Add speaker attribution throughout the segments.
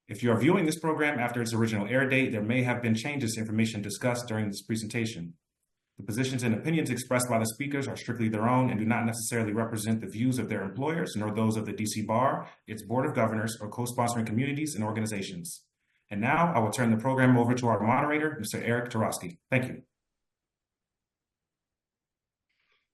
Speaker 1: If you are viewing this program after its original air date, there may have been changes to information discussed during this presentation. The positions and opinions expressed by the speakers are strictly their own and do not necessarily represent the views of their employers, nor those of the DC Bar, its Board of Governors, or co-sponsoring communities and organizations. And now I will turn the program over to our moderator, Mr. Eric Tarosky. Thank you.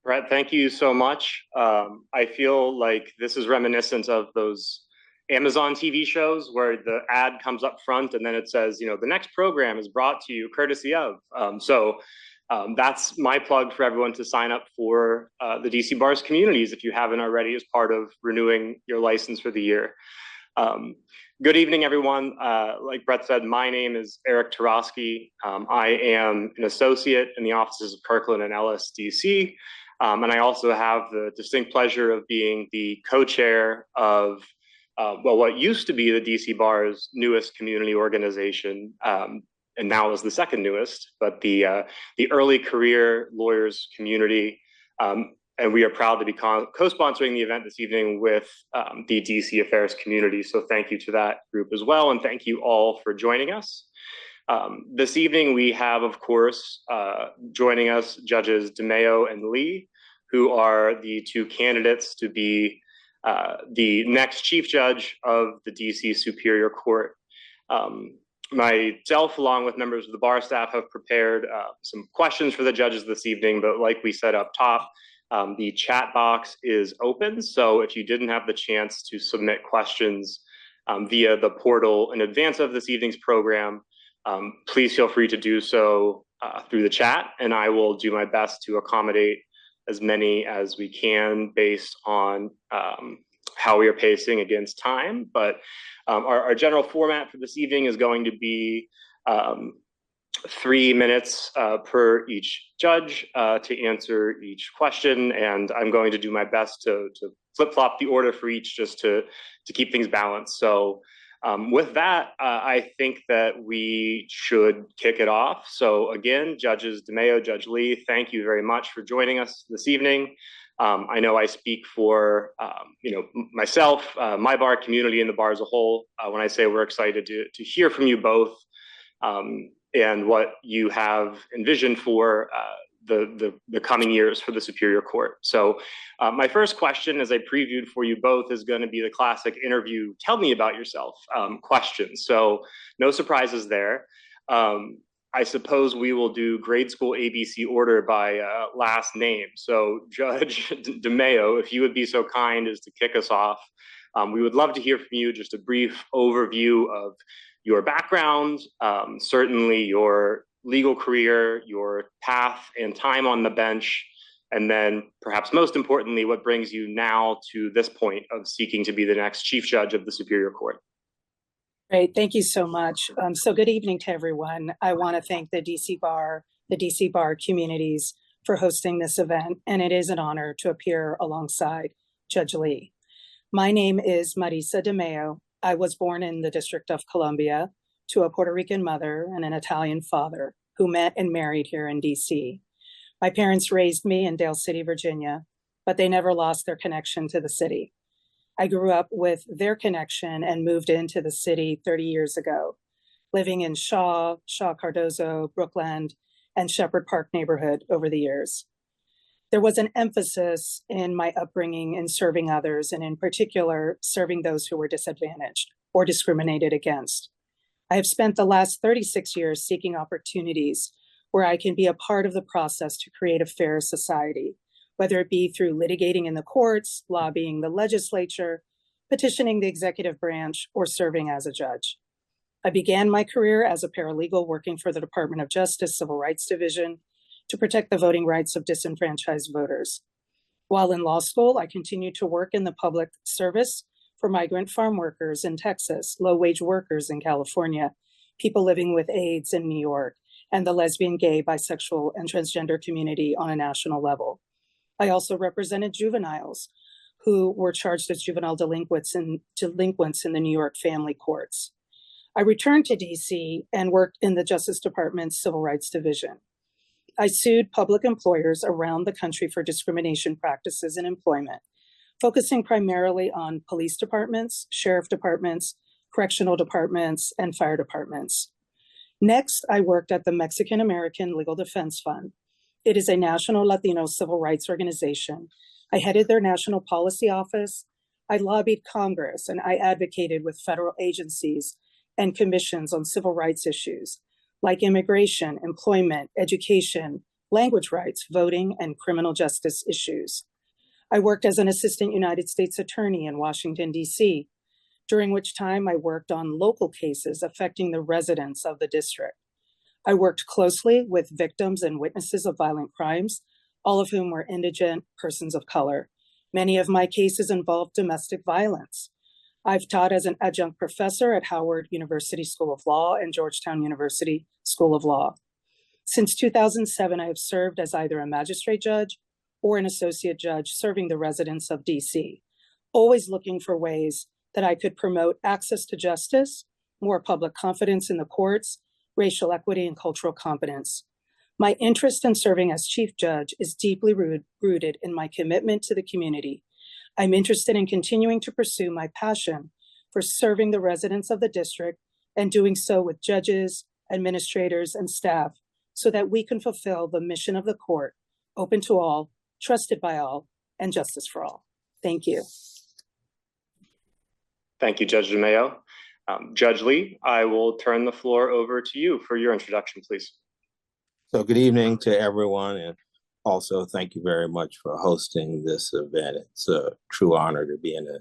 Speaker 2: Brett, thank you so much. I feel like this is reminiscent of those Amazon TV shows where the ad comes up front and then it says, the next program is brought to you courtesy of. That's my plug for everyone to sign up for the DC Bar's communities if you haven't already, as part of renewing your license for the year. Good evening, everyone. Like Brett said, my name is Eric Tarosky. I am an associate in the offices of Kirkland and Ellis, DC. And I also have the distinct pleasure of being the co-chair of what used to be the DC Bar's newest community organization, and now is the second newest, but the Early Career Lawyers Community. And we are proud to be co-sponsoring the event this evening with the DC Affairs community. So thank you to that group as well. And thank you all for joining us. This evening, we have, of course, joining us, Judges Demeo and Lee, who are the two candidates to be the next Chief Judge of the DC Superior Court. Myself, along with members of the bar staff, have prepared some questions for the judges this evening, but like we said up top, the chat box is open. So if you didn't have the chance to submit questions via the portal in advance of this evening's program, please feel free to do so through the chat, and I will do my best to accommodate as many as we can based on how we are pacing against time. But our general format for this evening is going to be 3 minutes per each judge to answer each question, and I'm going to do my best to flip-flop the order for each just to keep things balanced. So with that, I think that we should kick it off. So again, Judges Demeo, Judge Lee, thank you very much for joining us this evening. I know I speak for myself, my bar community, and the bar as a whole when I say we're excited to hear from you both and what you have envisioned for the coming years for the Superior Court. So my first question, as I previewed for you both, is going to be the classic interview, tell me about yourself question. So no surprises there. I suppose we will do grade school ABC order by last name. So Judge Demeo, if you would be so kind as to kick us off, we would love to hear from you, just a brief overview of your background, certainly your legal career, your path and time on the bench, and then perhaps most importantly, what brings you now to this point of seeking to be the next Chief Judge of the Superior Court.
Speaker 3: Great, thank you so much. So good evening to everyone. I want to thank the DC Bar communities for hosting this event, and it is an honor to appear alongside Judge Lee. My name is Marisa Demeo. I was born in the District of Columbia to a Puerto Rican mother and an Italian father who met and married here in DC. My parents raised me in Dale City, Virginia, but they never lost their connection to the city. I grew up with their connection and moved into the city 30 years ago, living in Shaw Cardozo, Brookland, and Shepherd Park neighborhood over the years. There was an emphasis in my upbringing in serving others, and in particular, serving those who were disadvantaged or discriminated against. I have spent the last 36 years seeking opportunities where I can be a part of the process to create a fair society, whether it be through litigating in the courts, lobbying the legislature, petitioning the executive branch, or serving as a judge. I began my career as a paralegal working for the Department of Justice Civil Rights Division to protect the voting rights of disenfranchised voters. While in law school, I continued to work in the public service for migrant farm workers in Texas, low-wage workers in California, people living with AIDS in New York, and the lesbian, gay, bisexual, and transgender community on a national level. I also represented juveniles who were charged as juvenile delinquents in the New York family courts. I returned to DC and worked in the Justice Department's Civil Rights Division. I sued public employers around the country for discrimination practices in employment, focusing primarily on police departments, sheriff departments, correctional departments, and fire departments. Next, I worked at the Mexican American Legal Defense Fund. It is a national Latino civil rights organization. I headed their national policy office. I lobbied Congress, and I advocated with federal agencies and commissions on civil rights issues like immigration, employment, education, language rights, voting, and criminal justice issues. I worked as an assistant United States attorney in Washington, D.C., during which time I worked on local cases affecting the residents of the district. I worked closely with victims and witnesses of violent crimes, all of whom were indigent persons of color. Many of my cases involved domestic violence. I've taught as an adjunct professor at Howard University School of Law and Georgetown University School of Law. Since 2007, I have served as either a magistrate judge or an associate judge serving the residents of DC, always looking for ways that I could promote access to justice, more public confidence in the courts, racial equity, and cultural competence. My interest in serving as chief judge is deeply rooted in my commitment to the community. I'm interested in continuing to pursue my passion for serving the residents of the district and doing so with judges, administrators, and staff so that we can fulfill the mission of the court, open to all, trusted by all, and justice for all. Thank you.
Speaker 2: Thank you, Judge Demeo. Judge Lee, I will turn the floor over to you for your introduction, please.
Speaker 4: So good evening to everyone, and also thank you very much for hosting this event. It's a true honor to be in a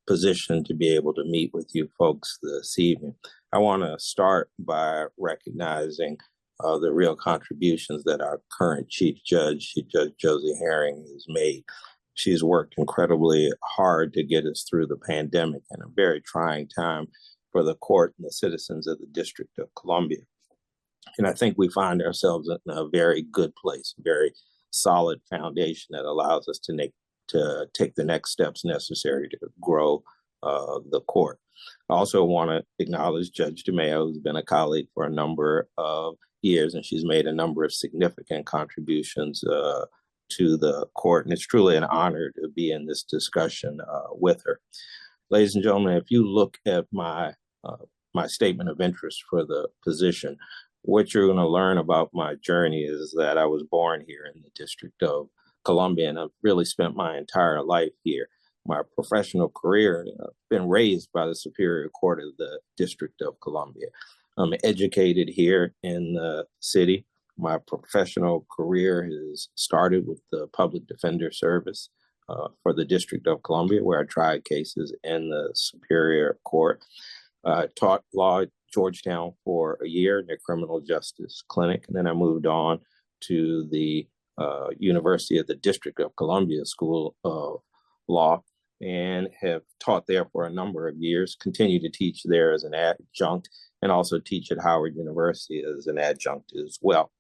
Speaker 4: position to be able to meet with you folks this evening. I want to start by recognizing the real contributions that our current Chief Judge Josey-Herring, has made. She's worked incredibly hard to get us through the pandemic and a very trying time for the court and the citizens of the District of Columbia. And I think we find ourselves in a very good place, very solid foundation that allows us to take the next steps necessary to grow the court. I also want to acknowledge Judge Demeo, who's been a colleague for a number of years, and she's made a number of significant contributions to the court. And it's truly an honor to be in this discussion with her. Ladies and gentlemen, if you look at my statement of interest for the position, what you're going to learn about my journey is that I was born here in the District of Columbia, and I've really spent my entire life here. My professional career, been raised by the Superior Court of the District of Columbia. I'm educated here in the city. My professional career has started with the Public Defender Service for the District of Columbia, where I tried cases in the Superior Court. Taught law at Georgetown for a year in their criminal justice clinic, and then I moved on to the University of the District of Columbia School of Law and have taught there for a number of years, continue to teach there as an adjunct, and also teach at Howard University as an adjunct as well.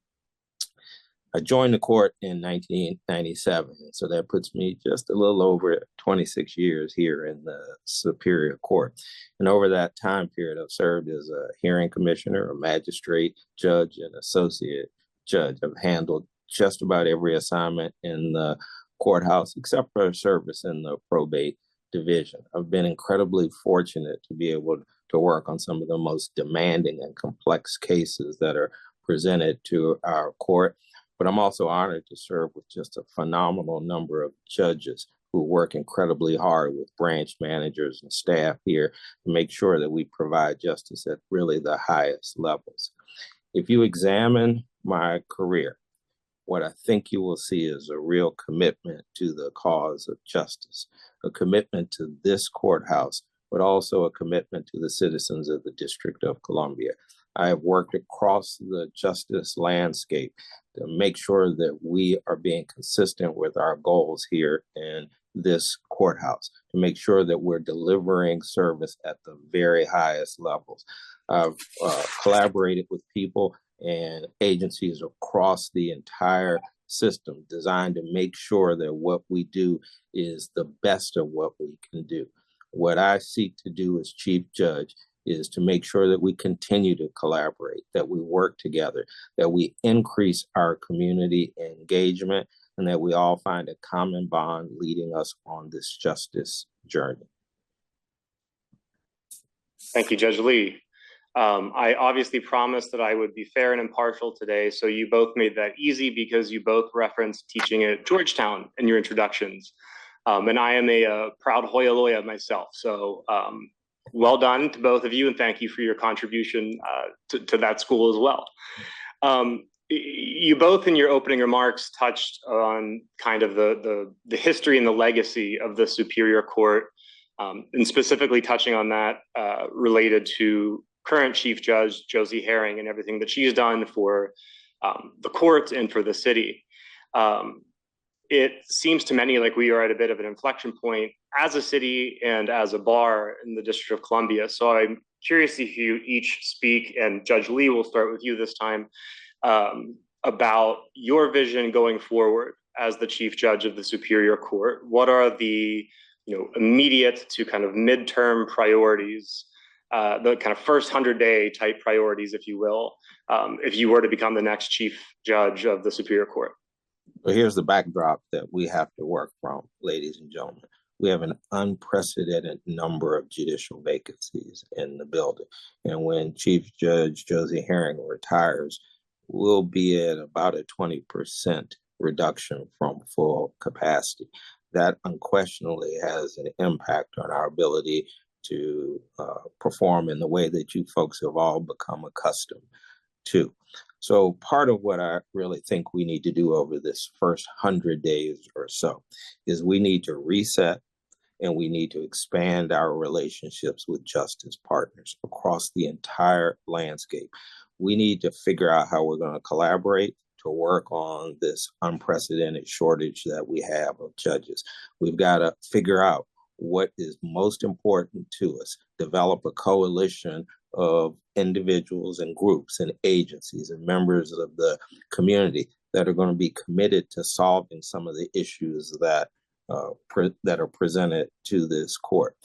Speaker 4: I joined the court in 1997, so that puts me just a little over 26 years here in the Superior Court. And over that time period, I've served as a hearing commissioner, a magistrate, judge, and associate judge. I've handled just about every assignment in the courthouse except for service in the probate division. I've been incredibly fortunate to be able to work on some of the most demanding and complex cases that are presented to our court. But I'm also honored to serve with just a phenomenal number of judges who work incredibly hard with branch managers and staff here to make sure that we provide justice at really the highest levels. If you examine my career, what I think you will see is a real commitment to the cause of justice, a commitment to this courthouse, but also a commitment to the citizens of the District of Columbia. I have worked across the justice landscape to make sure that we are being consistent with our goals here in this courthouse, to make sure that we're delivering service at the very highest levels. I've collaborated with people and agencies across the entire system designed to make sure that what we do is the best of what we can do. What I seek to do as Chief Judge is to make sure that we continue to collaborate, that we work together, that we increase our community engagement, and that we all find a common bond leading us on this justice journey.
Speaker 2: Thank you, Judge Lee. I obviously promised that I would be fair and impartial today, so you both made that easy because you both referenced teaching at Georgetown in your introductions. And I am a proud Hoya Loya myself, so well done to both of you, and thank you for your contribution to that school as well. You both in your opening remarks touched on kind of the history and the legacy of the Superior Court, and specifically touching on that related to current Chief Judge Josey-Herring and everything that she's done for the court and for the city. It seems to many like we are at a bit of an inflection point as a city and as a bar in the District of Columbia. So I'm curious if you each speak, and Judge Lee, will start with you this time, about your vision going forward as the Chief Judge of the Superior Court. What are the immediate to kind of midterm priorities, the kind of first 100-day type priorities, if you will, if you were to become the next Chief Judge of the Superior Court?
Speaker 4: Well, here's the backdrop that we have to work from, ladies and gentlemen. We have an unprecedented number of judicial vacancies in the building. And when Chief Judge Josey-Herring retires, we'll be at about a 20% reduction from full capacity. That unquestionably has an impact on our ability to perform in the way that you folks have all become accustomed to. So part of what I really think we need to do over this first 100 days or so is we need to reset, and we need to expand our relationships with justice partners across the entire landscape. We need to figure out how we're going to collaborate to work on this unprecedented shortage that we have of judges. We've got to figure out what is most important to us, develop a coalition of individuals and groups and agencies and members of the community that are going to be committed to solving some of the issues that are presented to this court.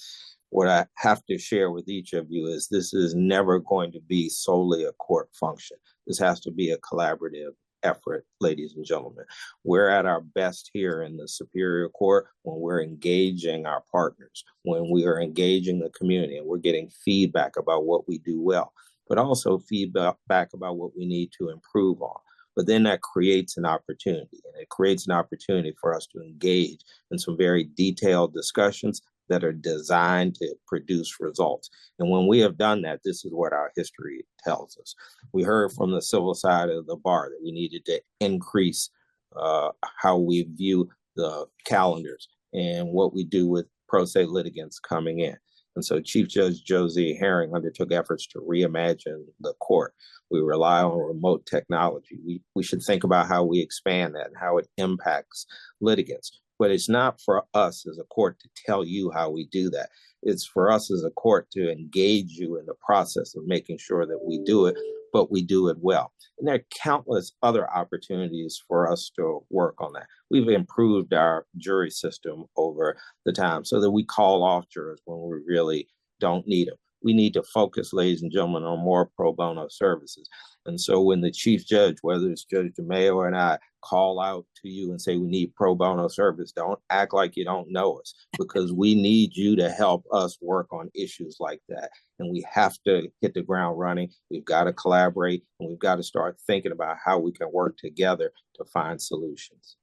Speaker 4: What I have to share with each of you is this is never going to be solely a court function. This has to be a collaborative effort, ladies and gentlemen. We're at our best here in the Superior Court when we're engaging our partners, when we are engaging the community, and we're getting feedback about what we do well, but also feedback about what we need to improve on. But then that creates an opportunity, and it creates an opportunity for us to engage in some very detailed discussions that are designed to produce results. And when we have done that, this is what our history tells us. We heard from the civil side of the bar that we needed to increase how we view the calendars and what we do with pro se litigants coming in. And so Chief Judge Josey-Herring undertook efforts to reimagine the court. We rely on remote technology. We should think about how we expand that and how it impacts litigants. But it's not for us as a court to tell you how we do that. It's for us as a court to engage you in the process of making sure that we do it, but we do it well. And there are countless other opportunities for us to work on that. We've improved our jury system over the time so that we call off jurors when we really don't need them. We need to focus, ladies and gentlemen, on more pro bono services. And so when the chief judge, whether it's Judge Demeo and I, call out to you and say we need pro bono service, don't act like you don't know us, because we need you to help us work on issues like that. And we have to hit the ground running. We've got to collaborate, and we've got to start thinking about how we can work together to find solutions.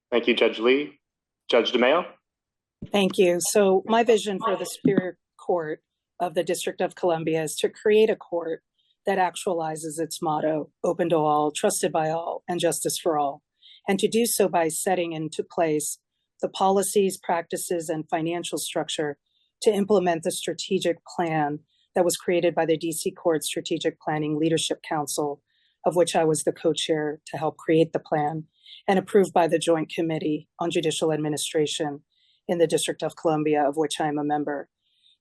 Speaker 2: Thank you, Judge Lee. Judge Demeo?
Speaker 3: Thank you. So my vision for the Superior Court of the District of Columbia is to create a court that actualizes its motto, open to all, trusted by all, and justice for all, and to do so by setting into place the policies, practices, and financial structure to implement the strategic plan that was created by the DC Court Strategic Planning Leadership Council, of which I was the co-chair to help create the plan, and approved by the Joint Committee on Judicial Administration in the District of Columbia, of which I am a member.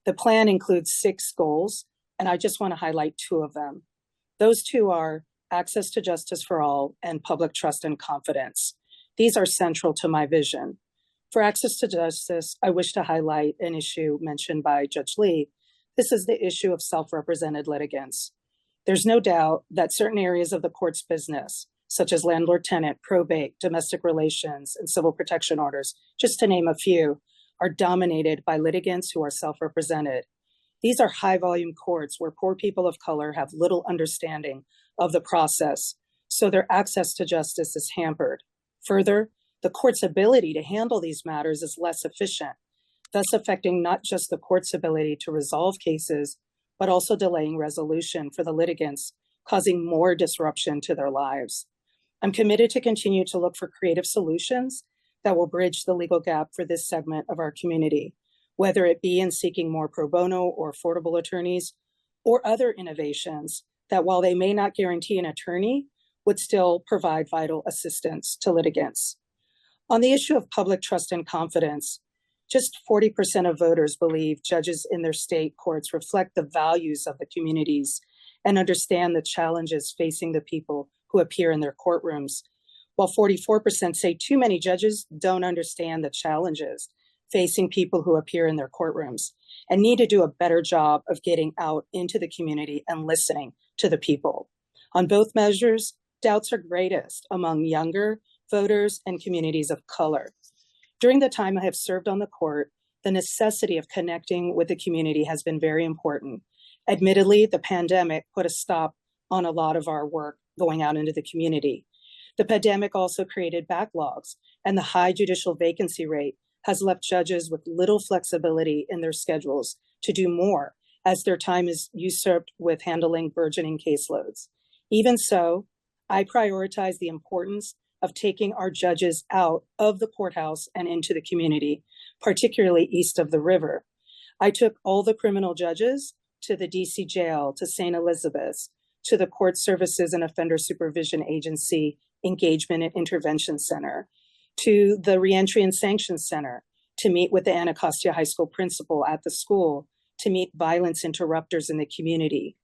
Speaker 3: The plan includes 6 goals, and I just want to highlight 2 of them. Those 2 are access to justice for all and public trust and confidence. These are central to my vision. For access to justice, I wish to highlight an issue mentioned by Judge Lee. This is the issue of self-represented litigants. There's no doubt that certain areas of the court's business, such as landlord-tenant, probate, domestic relations, and civil protection orders, just to name a few, are dominated by litigants who are self-represented. These are high-volume courts where poor people of color have little understanding of the process, so their access to justice is hampered. Further, the court's ability to handle these matters is less efficient, thus affecting not just the court's ability to resolve cases, but also delaying resolution for the litigants, causing more disruption to their lives. I'm committed to continue to look for creative solutions that will bridge the legal gap for this segment of our community, whether it be in seeking more pro bono or affordable attorneys, or other innovations that, while they may not guarantee an attorney, would still provide vital assistance to litigants. On the issue of public trust and confidence, just 40% of voters believe judges in their state courts reflect the values of the communities and understand the challenges facing the people who appear in their courtrooms, while 44% say too many judges don't understand the challenges facing people who appear in their courtrooms and need to do a better job of getting out into the community and listening to the people. On both measures, doubts are greatest among younger voters and communities of color. During the time I have served on the court, the necessity of connecting with the community has been very important. Admittedly, the pandemic put a stop on a lot of our work going out into the community. The pandemic also created backlogs, and the high judicial vacancy rate has left judges with little flexibility in their schedules to do more, as their time is usurped with handling burgeoning caseloads. Even so, I prioritize the importance of taking our judges out of the courthouse and into the community, particularly east of the river. I took all the criminal judges to the DC jail, to St. Elizabeth's, to the Court Services and Offender Supervision Agency Engagement and Intervention Center, to the Reentry and Sanctions Center, to meet with the Anacostia High School principal at the school, to meet violence interrupters in the community.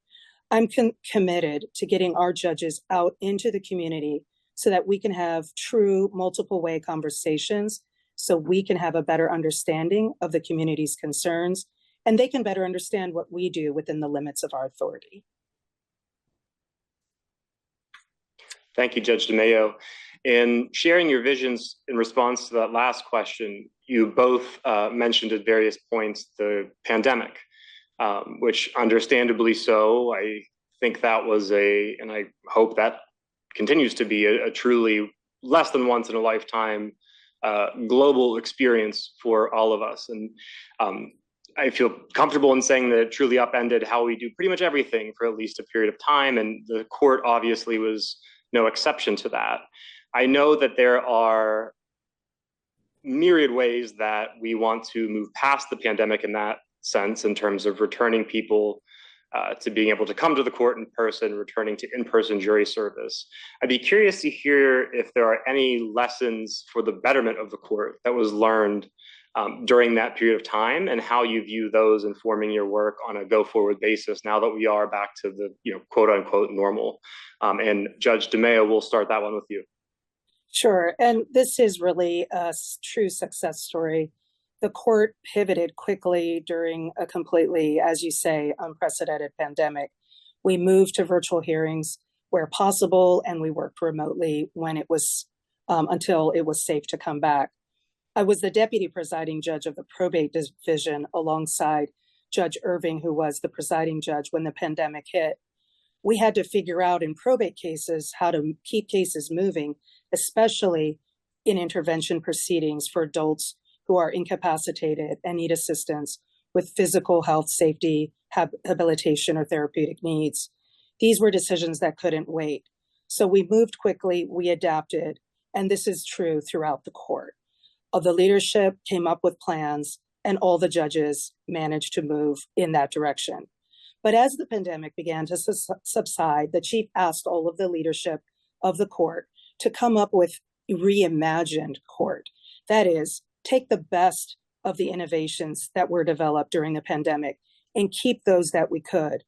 Speaker 3: I'm committed to getting our judges out into the community so that we can have true multiple way conversations, so we can have a better understanding of the community's concerns, and they can better understand what we do within the limits of our authority.
Speaker 2: Thank you, Judge Demeo. In sharing your visions in response to that last question, you both mentioned at various points the pandemic, which understandably so. I think that was and I hope that continues to be a truly less than once in a lifetime global experience for all of us. And I feel comfortable in saying that it truly upended how we do pretty much everything for at least a period of time. And the court obviously was no exception to that. I know that there are myriad ways that we want to move past the pandemic in that sense, in terms of returning people to being able to come to the court in person, returning to in-person jury service. I'd be curious to hear if there are any lessons for the betterment of the court that was learned during that period of time, and how you view those informing your work on a go-forward basis now that we are back to the quote-unquote normal. And Judge Demeo, we'll start that one with you.
Speaker 3: Sure, and this is really a true success story. The court pivoted quickly during a completely, as you say, unprecedented pandemic. We moved to virtual hearings where possible, and we worked remotely when it was, until it was safe to come back. I was the deputy presiding judge of the probate division alongside Judge Irving, who was the presiding judge when the pandemic hit. We had to figure out in probate cases how to keep cases moving, especially in intervention proceedings for adults who are incapacitated and need assistance with physical health, safety, habilitation, or therapeutic needs. These were decisions that couldn't wait. So we moved quickly, we adapted, and this is true throughout the court. The leadership came up with plans, and all the judges managed to move in that direction. But as the pandemic began to subside, the chief asked all of the leadership of the court to come up with a reimagined court. That is, take the best of the innovations that were developed during the pandemic and keep those that we could.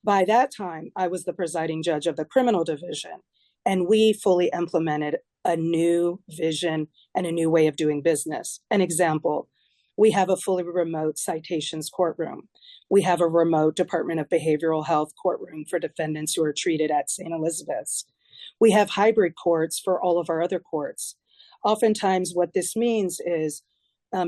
Speaker 3: By that time, I was the presiding judge of the criminal division, and we fully implemented a new vision and a new way of doing business. An example, we have a fully remote citations courtroom. We have a remote Department of Behavioral Health courtroom for defendants who are treated at St. Elizabeth's. We have hybrid courts for all of our other courts. Oftentimes what this means is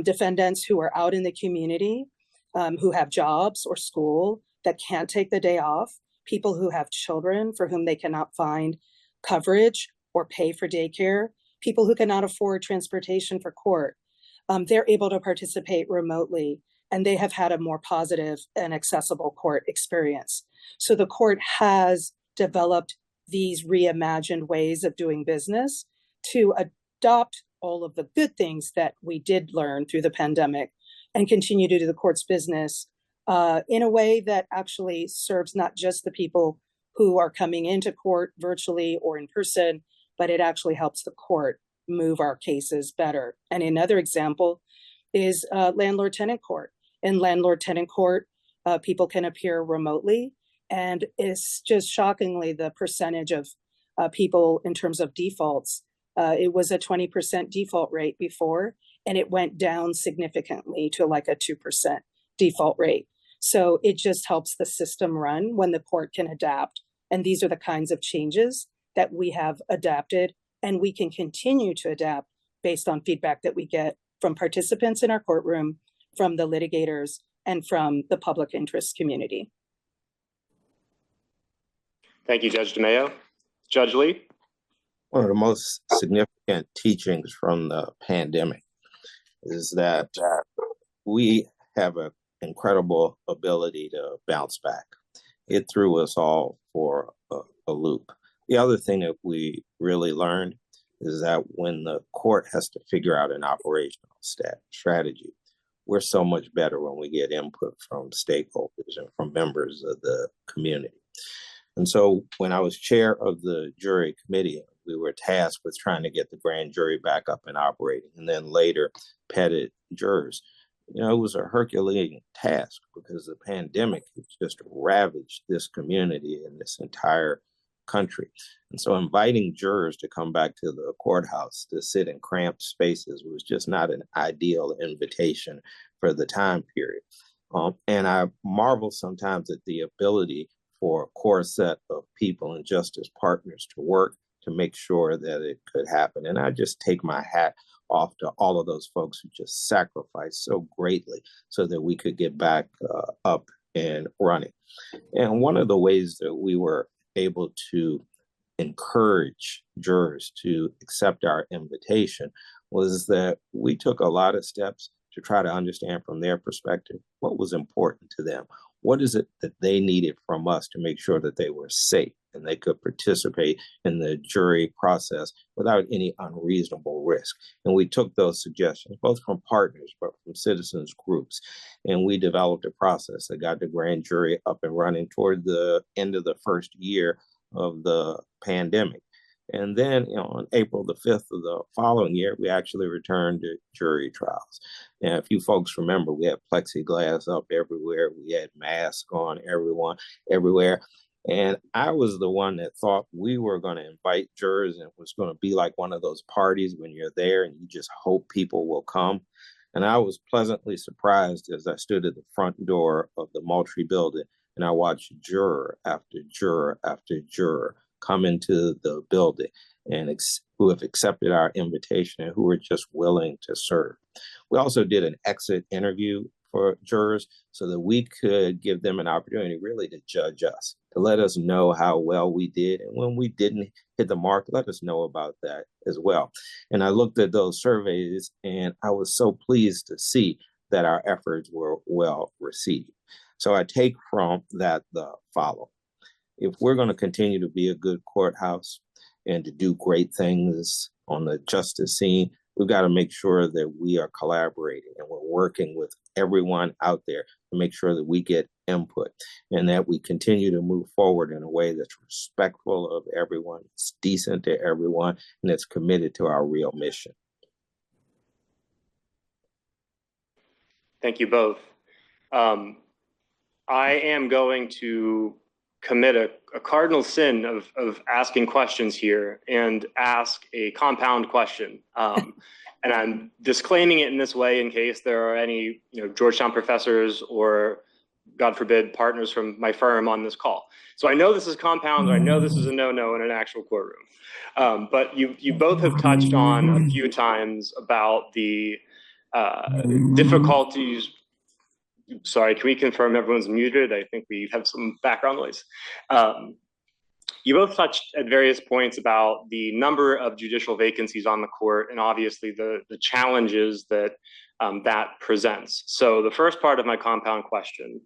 Speaker 3: defendants who are out in the community, who have jobs or school that can't take the day off, people who have children for whom they cannot find coverage or pay for daycare, people who cannot afford transportation for court. They're able to participate remotely, and they have had a more positive and accessible court experience. So the court has developed these reimagined ways of doing business to adopt all of the good things that we did learn through the pandemic and continue to do the court's business in a way that actually serves not just the people who are coming into court virtually or in person, but it actually helps the court move our cases better. And another example is landlord-tenant court. In landlord-tenant court, people can appear remotely, and it's just shockingly the percentage of people in terms of defaults. It was a 20% default rate before, and it went down significantly to like a 2% default rate. So it just helps the system run when the court can adapt. And these are the kinds of changes that we have adapted, and we can continue to adapt based on feedback that we get from participants in our courtroom, from the litigators, and from the public interest community.
Speaker 2: Thank you, Judge Demeo. Judge Lee?
Speaker 4: One of the most significant teachings from the pandemic is that we have an incredible ability to bounce back. It threw us all for a loop. The other thing that we really learned is that when the court has to figure out an operational strategy, we're so much better when we get input from stakeholders and from members of the community. And so when I was chair of the jury committee, we were tasked with trying to get the grand jury back up and operating, and then later petted jurors. You know, it was a Herculean task because the pandemic has just ravaged this community and this entire country. And so inviting jurors to come back to the courthouse to sit in cramped spaces was just not an ideal invitation for the time period. And I marvel sometimes at the ability for a core set of people and justice partners to work to make sure that it could happen. And I just take my hat off to all of those folks who just sacrificed so greatly so that we could get back up and running. And one of the ways that we were able to encourage jurors to accept our invitation was that we took a lot of steps to try to understand from their perspective what was important to them. What is it that they needed from us to make sure that they were safe and they could participate in the jury process without any unreasonable risk? And we took those suggestions, both from partners, but from citizens groups. And we developed a process that got the grand jury up and running toward the end of the first year of the pandemic. And then, on April the 5th of the following year, we actually returned to jury trials. And if you folks remember, we had plexiglass up everywhere. We had masks on everywhere. And I was the one that thought we were going to invite jurors and it was going to be like one of those parties when you're there and you just hope people will come. And I was pleasantly surprised as I stood at the front door of the Moultrie building and I watched juror after juror after juror come into the building and who have accepted our invitation and who are just willing to serve. We also did an exit interview for jurors so that we could give them an opportunity really to judge us, to let us know how well we did. And when we didn't hit the mark, let us know about that as well. And I looked at those surveys and I was so pleased to see that our efforts were well received. So I take from that the following. If we're going to continue to be a good courthouse and to do great things on the justice scene, we've got to make sure that we are collaborating and we're working with everyone out there to make sure that we get input and that we continue to move forward in a way that's respectful of everyone, it's decent to everyone, and it's committed to our real mission.
Speaker 2: Thank you both. I am going to commit a cardinal sin of asking questions here and ask a compound question. And I'm disclaiming it in this way in case there are any Georgetown professors or, God forbid, partners from my firm on this call. So I know this is compound, I know this is a no-no in an actual courtroom. But you both have touched on a few times about the difficulties. Sorry, can we confirm everyone's muted? I think we have some background noise. You both touched at various points about the number of judicial vacancies on the court and obviously the challenges that that presents. So the first part of my compound question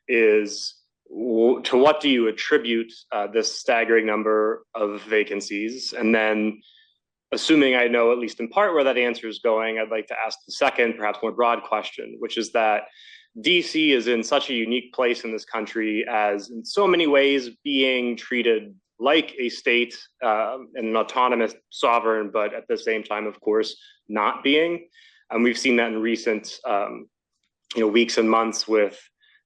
Speaker 2: is, to what do you attribute this staggering number of vacancies? And then, assuming I know at least in part where that answer is going, I'd like to ask the second, perhaps more broad question, which is that DC is in such a unique place in this country as in so many ways being treated like a state and an autonomous sovereign, but at the same time, of course, not being. And we've seen that in recent weeks and months with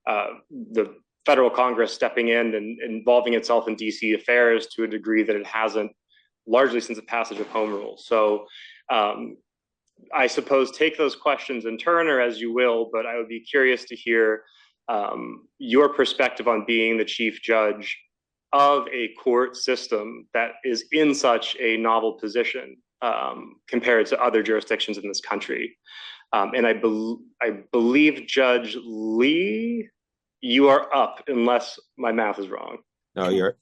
Speaker 2: the federal Congress stepping in and involving itself in DC affairs to a degree that it hasn't largely since the passage of Home Rule. So I suppose take those questions in turn or as you will, but I would be curious to hear your perspective on being the chief judge of a court system that is in such a novel position compared to other jurisdictions in this country. And I believe Judge Lee, you are up unless my math is wrong.
Speaker 4: No, you're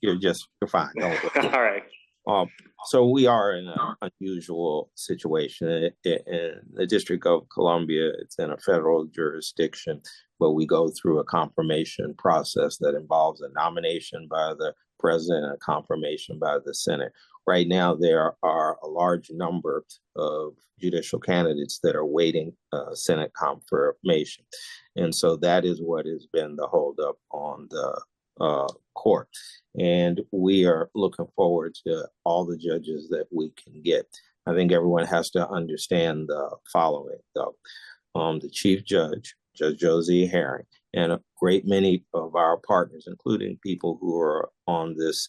Speaker 4: fine. Don't worry.
Speaker 2: All right.
Speaker 4: So we are in an unusual situation. In the District of Columbia, it's in a federal jurisdiction, but we go through a confirmation process that involves a nomination by the president and a confirmation by the Senate. Right now, there are a large number of judicial candidates that are waiting Senate confirmation. And so that is what has been the holdup on the court. And we are looking forward to all the judges that we can get. I think everyone has to understand the following, though. The chief judge, Judge Josey-Herring, and a great many of our partners, including people who are on this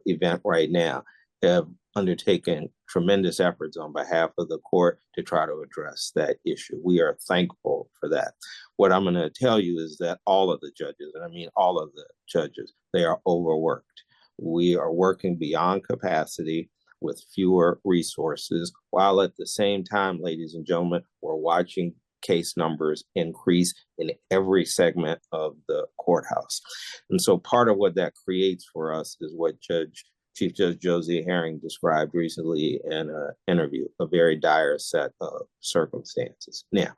Speaker 4: event right now, have undertaken tremendous efforts on behalf of the court to try to address that issue. We are thankful for that. What I'm going to tell you is that all of the judges, and I mean all of the judges, they are overworked. We are working beyond capacity with fewer resources, while at the same time, ladies and gentlemen, we're watching case numbers increase in every segment of the courthouse. And so part of what that creates for us is what Chief Judge Josey-Herring described recently in an interview, a very dire set of circumstances. Now,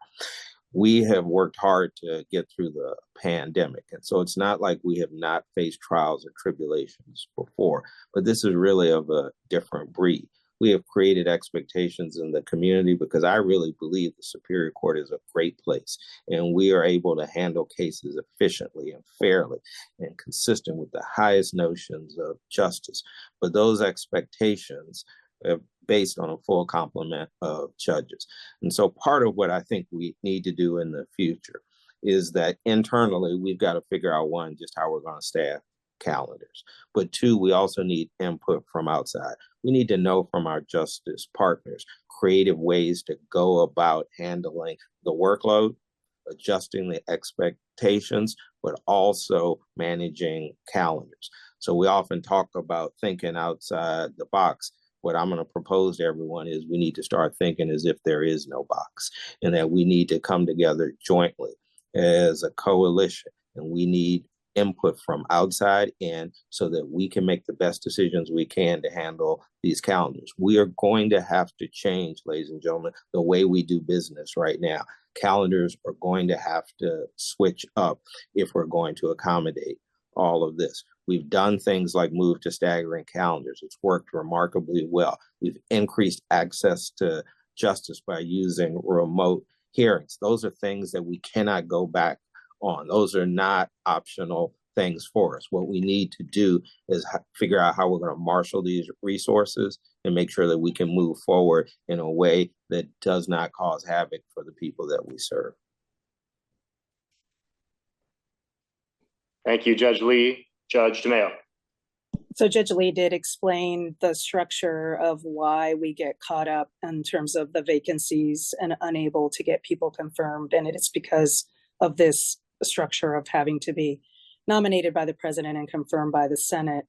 Speaker 4: we have worked hard to get through the pandemic. And so it's not like we have not faced trials or tribulations before, but this is really of a different breed. We have created expectations in the community because I really believe the Superior Court is a great place and we are able to handle cases efficiently and fairly and consistent with the highest notions of justice. But those expectations are based on a full complement of judges. And so part of what I think we need to do in the future is that internally, we've got to figure out, one, just how we're going to staff calendars. But two, we also need input from outside. We need to know from our justice partners creative ways to go about handling the workload, adjusting the expectations, but also managing calendars. So we often talk about thinking outside the box. What I'm going to propose to everyone is we need to start thinking as if there is no box, and that we need to come together jointly as a coalition, and we need input from outside in so that we can make the best decisions we can to handle these calendars. We are going to have to change, ladies and gentlemen, the way we do business right now. Calendars are going to have to switch up if we're going to accommodate all of this. We've done things like move to staggering calendars. It's worked remarkably well. We've increased access to justice by using remote hearings. Those are things that we cannot go back on. Those are not optional things for us. What we need to do is figure out how we're going to marshal these resources and make sure that we can move forward in a way that does not cause havoc for the people that we serve.
Speaker 2: Thank you, Judge Lee. Judge Demeo.
Speaker 3: So Judge Lee did explain the structure of why we get caught up in terms of the vacancies and unable to get people confirmed. And it is because of this structure of having to be nominated by the president and confirmed by the Senate.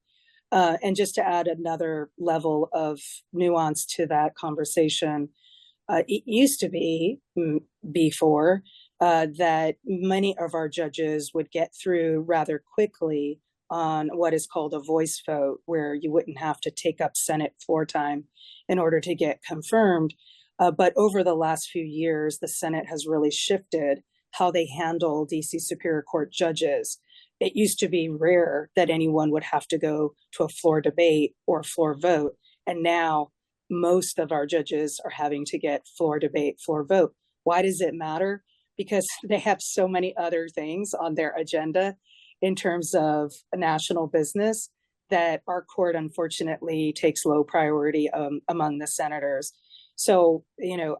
Speaker 3: And just to add another level of nuance to that conversation, It used to be before that many of our judges would get through rather quickly on what is called a voice vote, where you wouldn't have to take up Senate floor time in order to get confirmed. But over the last few years, the Senate has really shifted how they handle DC Superior Court judges. It used to be rare that anyone would have to go to a floor debate or a floor vote. And now most of our judges are having to get floor debate, floor vote. Why does it matter? Because they have so many other things on their agenda in terms of national business that our court unfortunately takes low priority among the senators. So,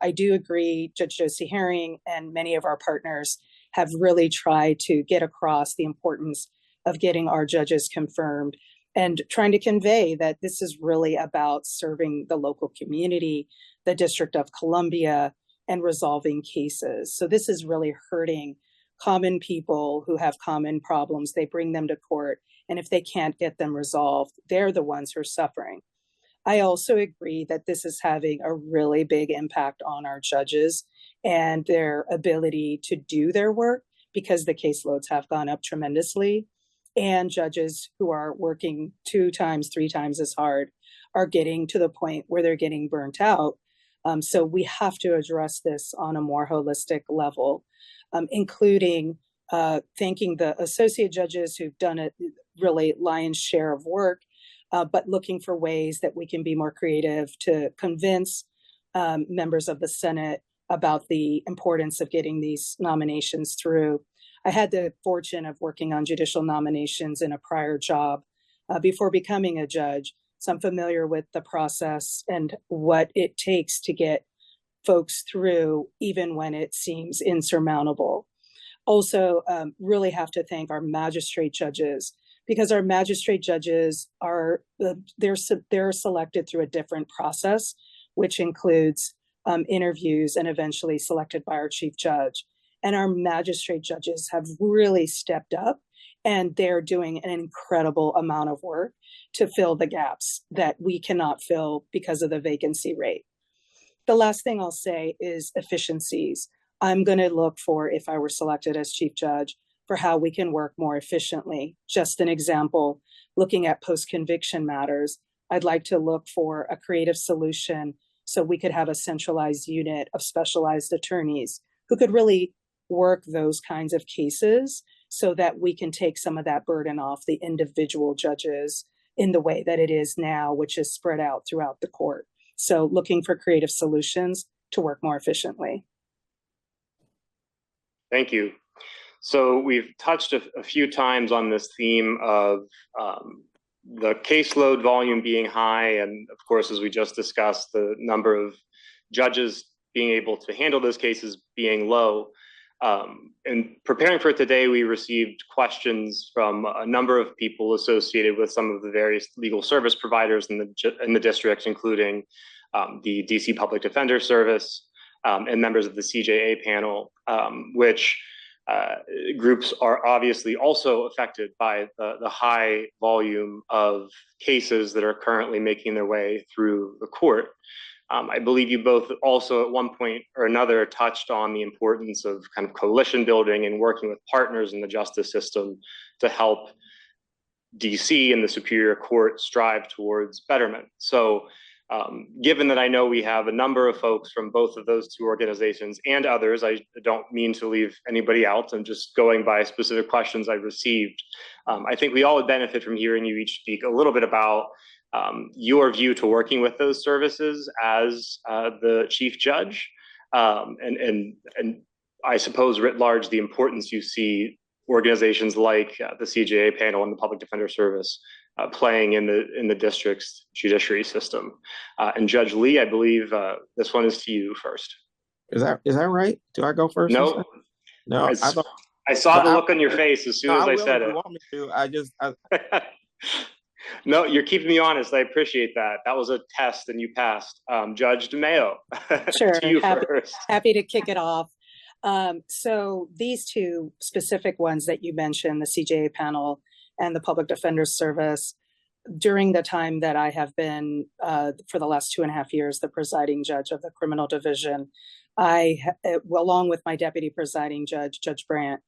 Speaker 3: I do agree, Judge Josey-Herring and many of our partners have really tried to get across the importance of getting our judges confirmed and trying to convey that this is really about serving the local community, the District of Columbia, and resolving cases. So this is really hurting common people who have common problems. They bring them to court, and if they can't get them resolved, they're the ones who are suffering. I also agree that this is having a really big impact on our judges and their ability to do their work because the caseloads have gone up tremendously. And judges who are working 2 times, 3 times as hard are getting to the point where they're getting burnt out. So we have to address this on a more holistic level, including thanking the associate judges who've done a really lion's share of work, but looking for ways that we can be more creative to convince members of the Senate about the importance of getting these nominations through. I had the fortune of working on judicial nominations in a prior job before becoming a judge. So I'm familiar with the process and what it takes to get folks through, even when it seems insurmountable. Also, really have to thank our magistrate judges, because our magistrate judges are, they're selected through a different process, which includes interviews and eventually selected by our chief judge. And our magistrate judges have really stepped up, and they're doing an incredible amount of work to fill the gaps that we cannot fill because of the vacancy rate. The last thing I'll say is efficiencies. I'm going to look for, if I were selected as chief judge, for how we can work more efficiently. Just an example, looking at post-conviction matters, I'd like to look for a creative solution so we could have a centralized unit of specialized attorneys who could really work those kinds of cases so that we can take some of that burden off the individual judges in the way that it is now, which is spread out throughout the court. So looking for creative solutions to work more efficiently.
Speaker 2: Thank you. So we've touched a few times on this theme of the caseload volume being high, and of course, as we just discussed, the number of judges being able to handle those cases being low. In preparing for today, we received questions from a number of people associated with some of the various legal service providers in the district, including the DC Public Defender Service and members of the CJA panel, which groups are obviously also affected by the high volume of cases that are currently making their way through the court. I believe you both also at one point or another touched on the importance of kind of coalition building and working with partners in the justice system to help DC and the Superior Court strive towards betterment. So given that I know we have a number of folks from both of those two organizations and others, I don't mean to leave anybody out. I'm just going by specific questions I received. I think we all would benefit from hearing you each speak a little bit about your view to working with those services as the chief judge, and I suppose writ large the importance you see organizations like the CJA panel and the Public Defender Service playing in the district's judiciary system. And Judge Lee, I believe this one is to you first.
Speaker 4: Is that right? Do I go first?
Speaker 2: No,
Speaker 4: no.
Speaker 2: I saw the look on your face as soon as I said it.
Speaker 4: You want me to?
Speaker 2: No, you're keeping me honest. I appreciate that. That was a test and you passed. Judge Demeo,
Speaker 3: sure.
Speaker 2: To you first.
Speaker 3: Happy to kick it off. So these two specific ones that you mentioned, the CJA panel and the Public Defender Service, during the time that I have been, for the last 2.5 years, the presiding judge of the criminal division, along with my deputy presiding judge, Judge Brandt,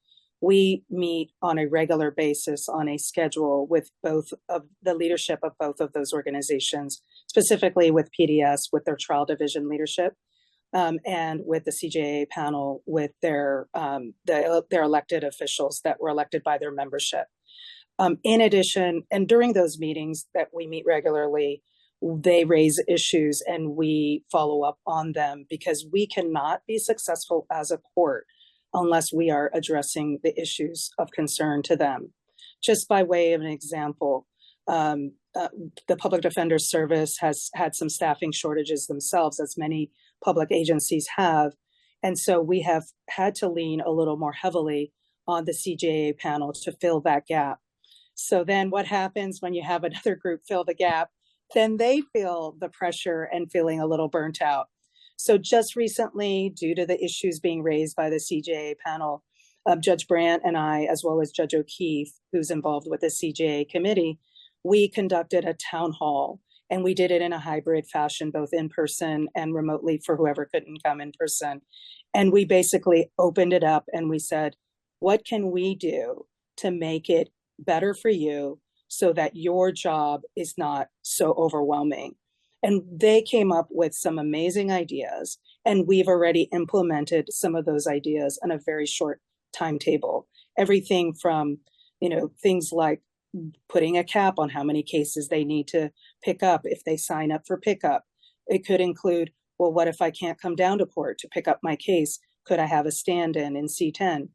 Speaker 3: we meet on a regular basis on a schedule with both of the leadership of both of those organizations, specifically with PDS, with their trial division leadership, and with the CJA panel, with their elected officials that were elected by their membership. In addition, and during those meetings that we meet regularly, they raise issues and we follow up on them, because we cannot be successful as a court unless we are addressing the issues of concern to them. Just by way of an example, the Public Defender Service has had some staffing shortages themselves, as many public agencies have. And so we have had to lean a little more heavily on the CJA panel to fill that gap. So then what happens when you have another group fill the gap? Then they feel the pressure and feeling a little burnt out. So just recently, due to the issues being raised by the CJA panel, Judge Brandt and I, as well as Judge O'Keefe, who's involved with the CJA committee, we conducted a town hall, and we did it in a hybrid fashion, both in person and remotely for whoever couldn't come in person. And we basically opened it up and we said, what can we do to make it better for you so that your job is not so overwhelming? And they came up with some amazing ideas, and we've already implemented some of those ideas on a very short timetable. Everything from, things like putting a cap on how many cases they need to pick up if they sign up for pickup. It could include, well, what if I can't come down to court to pick up my case? Could I have a stand-in C10?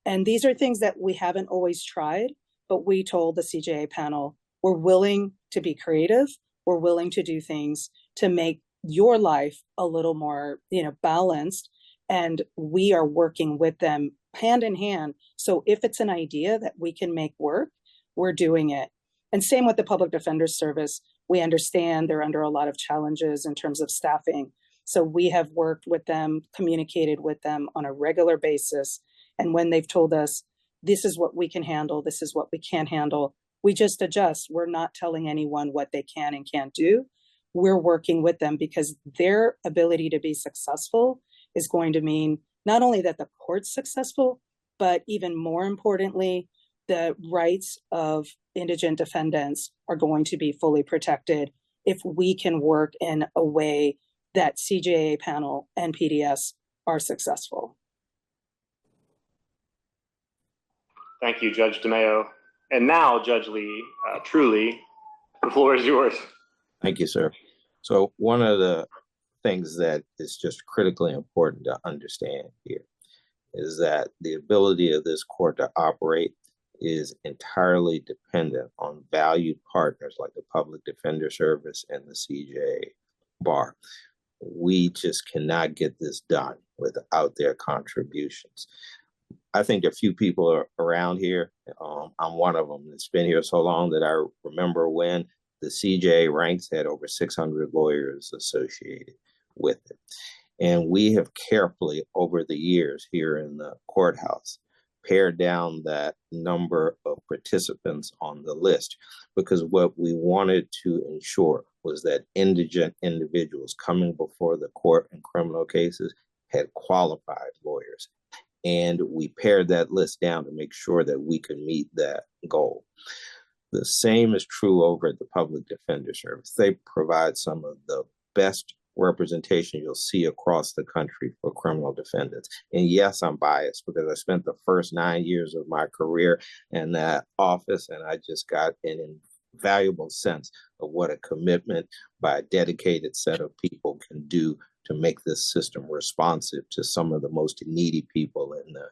Speaker 3: And these are things that we haven't always tried, but we told the CJA panel, we're willing to be creative. We're willing to do things to make your life a little more, balanced. And we are working with them hand in hand. So if it's an idea that we can make work, we're doing it. And same with the Public Defender Service. We understand they're under a lot of challenges in terms of staffing. So we have worked with them, communicated with them on a regular basis. And when they've told us, this is what we can handle, this is what we can't handle, we just adjust. We're not telling anyone what they can and can't do. We're working with them, because their ability to be successful is going to mean not only that the court's successful, but even more importantly, the rights of indigent defendants are going to be fully protected if we can work in a way that CJA panel and PDS are successful.
Speaker 2: Thank you, Judge Demeo. And now, Judge Lee, truly, the floor is yours.
Speaker 4: Thank you, sir. So one of the things that is just critically important to understand here is that the ability of this court to operate is entirely dependent on valued partners like the Public Defender Service and the CJA Bar. We just cannot get this done without their contributions. I think a few people are around here. I'm one of them that's been here so long that I remember when the CJA ranks had over 600 lawyers associated with it. And we have carefully over the years here in the courthouse pared down that number of participants on the list, because what we wanted to ensure was that indigent individuals coming before the court in criminal cases had qualified lawyers. And we pared that list down to make sure that we could meet that goal. The same is true over at the Public Defender Service. They provide some of the best representation you'll see across the country for criminal defendants. And yes, I'm biased because I spent the first 9 years of my career in that office, and I just got an invaluable sense of what a commitment by a dedicated set of people can do to make this system responsive to some of the most needy people in the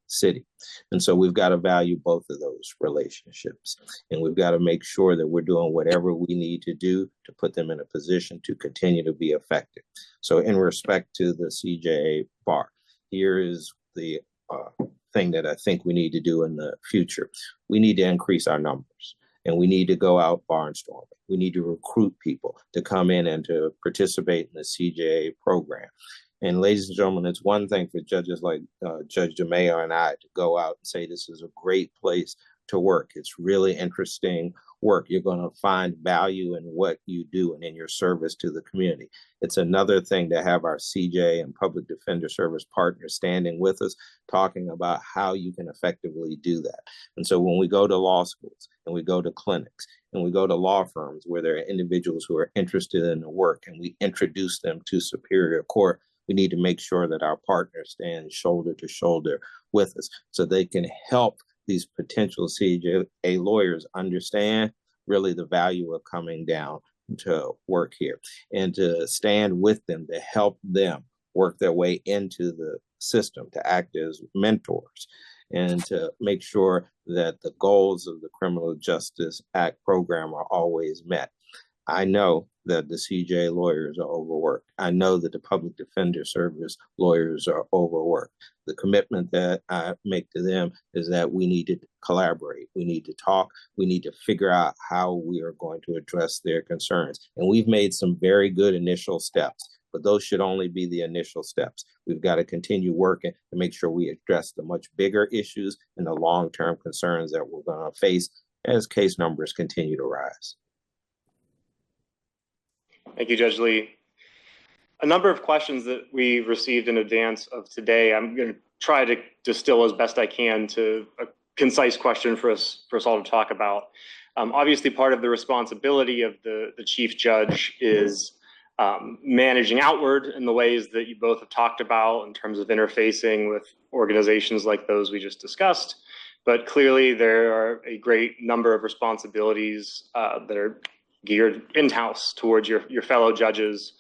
Speaker 4: city. And so we've got to value both of those relationships. And we've got to make sure that we're doing whatever we need to do to put them in a position to continue to be effective. So in respect to the CJA Bar, here is the thing that I think we need to do in the future. We need to increase our numbers. And we need to go out barnstorming. We need to recruit people to come in and to participate in the CJA program. And ladies and gentlemen, it's one thing for judges like Judge Demeo and I to go out and say this is a great place to work. It's really interesting work. You're going to find value in what you do and in your service to the community. It's another thing to have our CJ and Public Defender Service partners standing with us, talking about how you can effectively do that. And so when we go to law schools and we go to clinics and we go to law firms where there are individuals who are interested in the work and we introduce them to Superior Court, we need to make sure that our partners stand shoulder to shoulder with us so they can help these potential CJA lawyers understand really the value of coming down to work here and to stand with them to help them work their way into the system, to act as mentors, and to make sure that the goals of the Criminal Justice Act program are always met. I know that the CJA lawyers are overworked. I know that the Public Defender Service lawyers are overworked. The commitment that I make to them is that we need to collaborate. We need to talk. We need to figure out how we are going to address their concerns. And we've made some very good initial steps, but those should only be the initial steps. We've got to continue working to make sure we address the much bigger issues and the long-term concerns that we're going to face as case numbers continue to rise.
Speaker 2: Thank you, Judge Lee. A number of questions that we received in advance of today. I'm going to try to distill as best I can to a concise question for us all to talk about. Obviously, part of the responsibility of the chief judge is managing outward in the ways that you both have talked about in terms of interfacing with organizations like those we just discussed. But clearly, there are a great number of responsibilities that are geared in-house towards your fellow judges,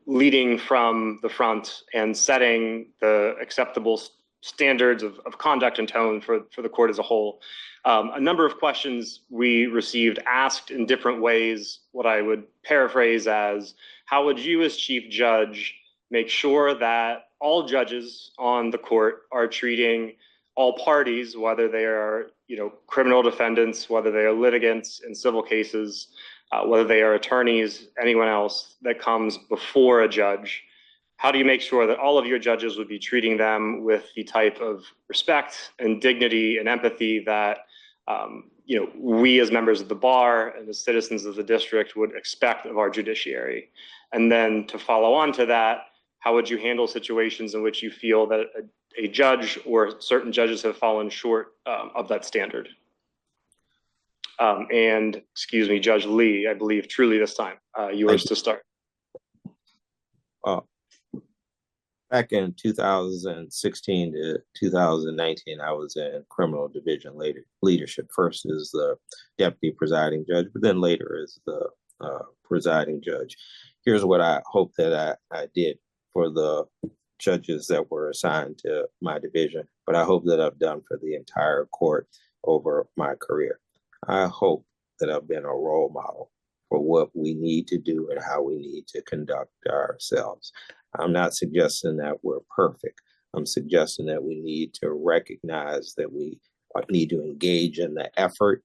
Speaker 2: leading from the front and setting the acceptable standards of conduct and tone for the court as a whole. A number of questions we received asked in different ways, what I would paraphrase as, how would you as chief judge make sure that all judges on the court are treating all parties, whether they are criminal defendants, whether they are litigants in civil cases, whether they are attorneys, anyone else that comes before a judge? How do you make sure that all of your judges would be treating them with the type of respect and dignity and empathy that we as members of the bar and as citizens of the district would expect of our judiciary? And then to follow on to that, how would you handle situations in which you feel that a judge or certain judges have fallen short of that standard? And excuse me, Judge Lee, I believe truly this time, yours to start.
Speaker 4: Back in 2016 to 2019, I was in criminal division leadership, first as the deputy presiding judge, but then later as the presiding judge. Here's what I hope that I did for the judges that were assigned to my division, but I hope that I've done for the entire court over my career. I hope that I've been a role model for what we need to do and how we need to conduct ourselves. I'm not suggesting that we're perfect. I'm suggesting that we need to recognize that we need to engage in the effort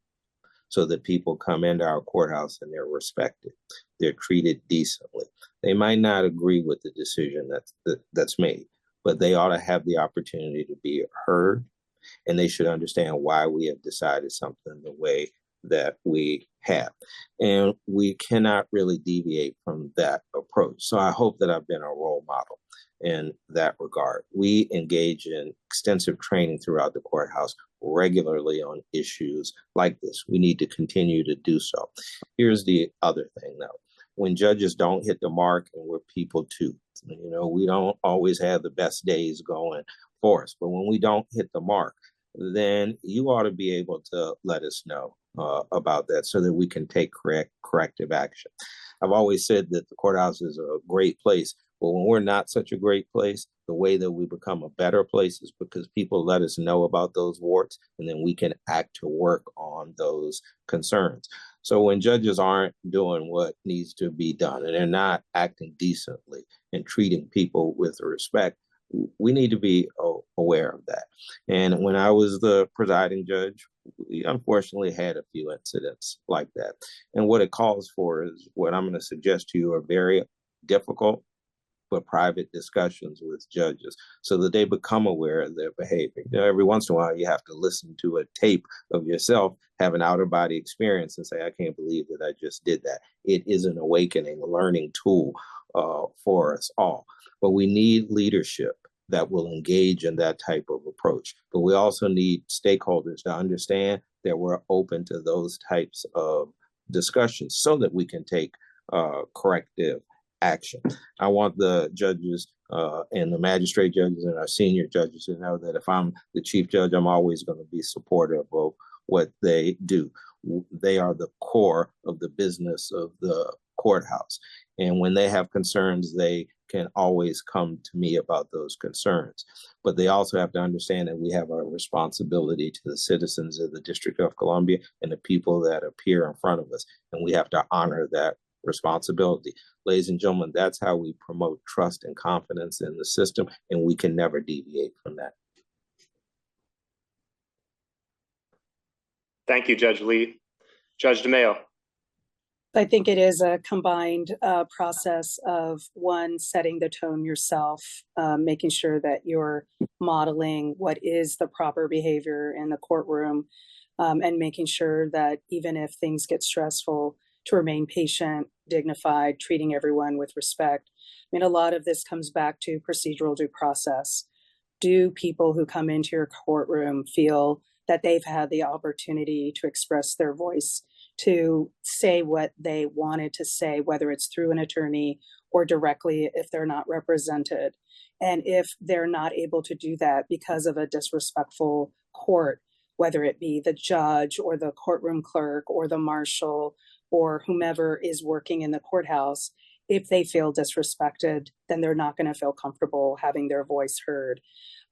Speaker 4: so that people come into our courthouse and they're respected. They're treated decently. They might not agree with the decision that's made, but they ought to have the opportunity to be heard, and they should understand why we have decided something the way that we have. And we cannot really deviate from that approach. So I hope that I've been a role model in that regard. We engage in extensive training throughout the courthouse regularly on issues like this. We need to continue to do so. Here's the other thing though. When judges don't hit the mark, and we're people too, we don't always have the best days going for us, but when we don't hit the mark, then you ought to be able to let us know about that so that we can take corrective action. I've always said that the courthouse is a great place, but when we're not such a great place, the way that we become a better place is because people let us know about those warts, and then we can act to work on those concerns. So when judges aren't doing what needs to be done and they're not acting decently and treating people with respect, we need to be aware of that. And when I was the presiding judge, we unfortunately had a few incidents like that. And what it calls for is what I'm going to suggest to you are very difficult but private discussions with judges so that they become aware of their behavior. You know, every once in a while, you have to listen to a tape of yourself, have an outer body experience and say, I can't believe that I just did that. It is an awakening, a learning tool for us all. But we need leadership that will engage in that type of approach. But we also need stakeholders to understand that we're open to those types of discussions so that we can take corrective action. I want the judges and the magistrate judges and our senior judges to know that if I'm the chief judge, I'm always going to be supportive of what they do. They are the core of the business of the courthouse. And when they have concerns, they can always come to me about those concerns. But they also have to understand that we have a responsibility to the citizens of the District of Columbia and the people that appear in front of us. And we have to honor that responsibility. Ladies and gentlemen, that's how we promote trust and confidence in the system, and we can never deviate from that.
Speaker 2: Thank you, Judge Lee. Judge Demeo.
Speaker 3: I think it is a combined process of one, setting the tone yourself, making sure that you're modeling what is the proper behavior in the courtroom, and making sure that even if things get stressful, to remain patient, dignified, treating everyone with respect. I mean, a lot of this comes back to procedural due process. Do people who come into your courtroom feel that they've had the opportunity to express their voice, to say what they wanted to say, whether it's through an attorney or directly if they're not represented? And if they're not able to do that because of a disrespectful court, whether it be the judge or the courtroom clerk or the marshal or whomever is working in the courthouse, if they feel disrespected, then they're not going to feel comfortable having their voice heard.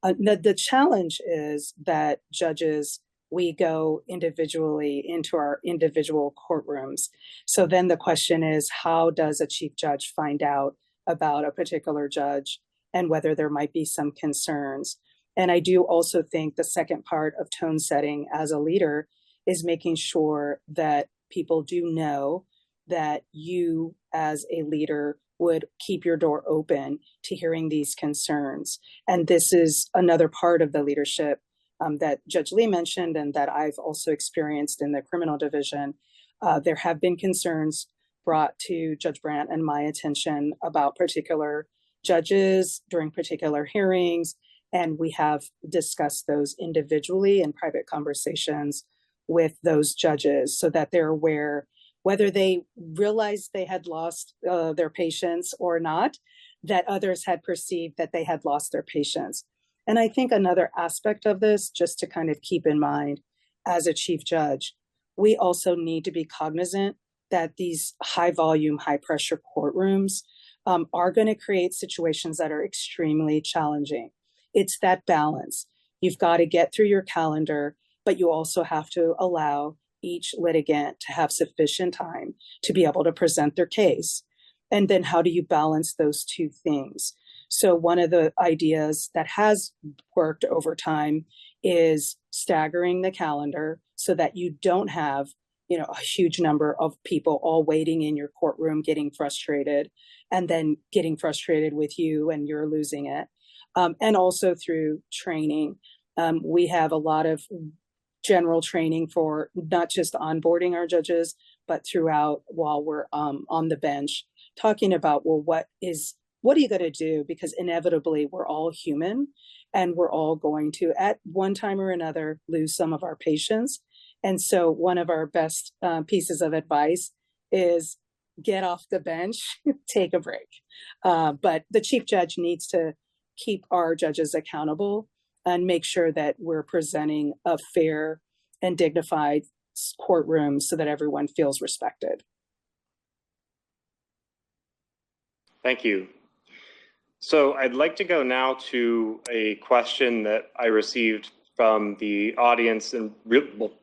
Speaker 3: The challenge is that judges, we go individually into our individual courtrooms. So then the question is, how does a chief judge find out about a particular judge and whether there might be some concerns? And I do also think the second part of tone setting as a leader is making sure that people do know that you as a leader would keep your door open to hearing these concerns. And this is another part of the leadership that Judge Lee mentioned and that I've also experienced in the criminal division. There have been concerns brought to Judge Brandt and my attention about particular judges during particular hearings, and we have discussed those individually in private conversations with those judges so that they're aware, whether they realized they had lost their patience or not, that others had perceived that they had lost their patience. And I think another aspect of this, just to kind of keep in mind as a chief judge, we also need to be cognizant that these high volume, high pressure courtrooms are going to create situations that are extremely challenging. It's that balance. You've got to get through your calendar, but you also have to allow each litigant to have sufficient time to be able to present their case. And then how do you balance those two things? So one of the ideas that has worked over time is staggering the calendar so that you don't have, a huge number of people all waiting in your courtroom, getting frustrated, and then getting frustrated with you and you're losing it. And also through training. We have a lot of general training for not just onboarding our judges, but throughout while we're on the bench, talking about, well, what are you going to do? Because inevitably we're all human and we're all going to, at one time or another, lose some of our patience. And so one of our best pieces of advice is get off the bench, take a break. But the chief judge needs to keep our judges accountable and make sure that we're presenting a fair and dignified courtroom so that everyone feels respected.
Speaker 2: Thank you. So I'd like to go now to a question that I received from the audience in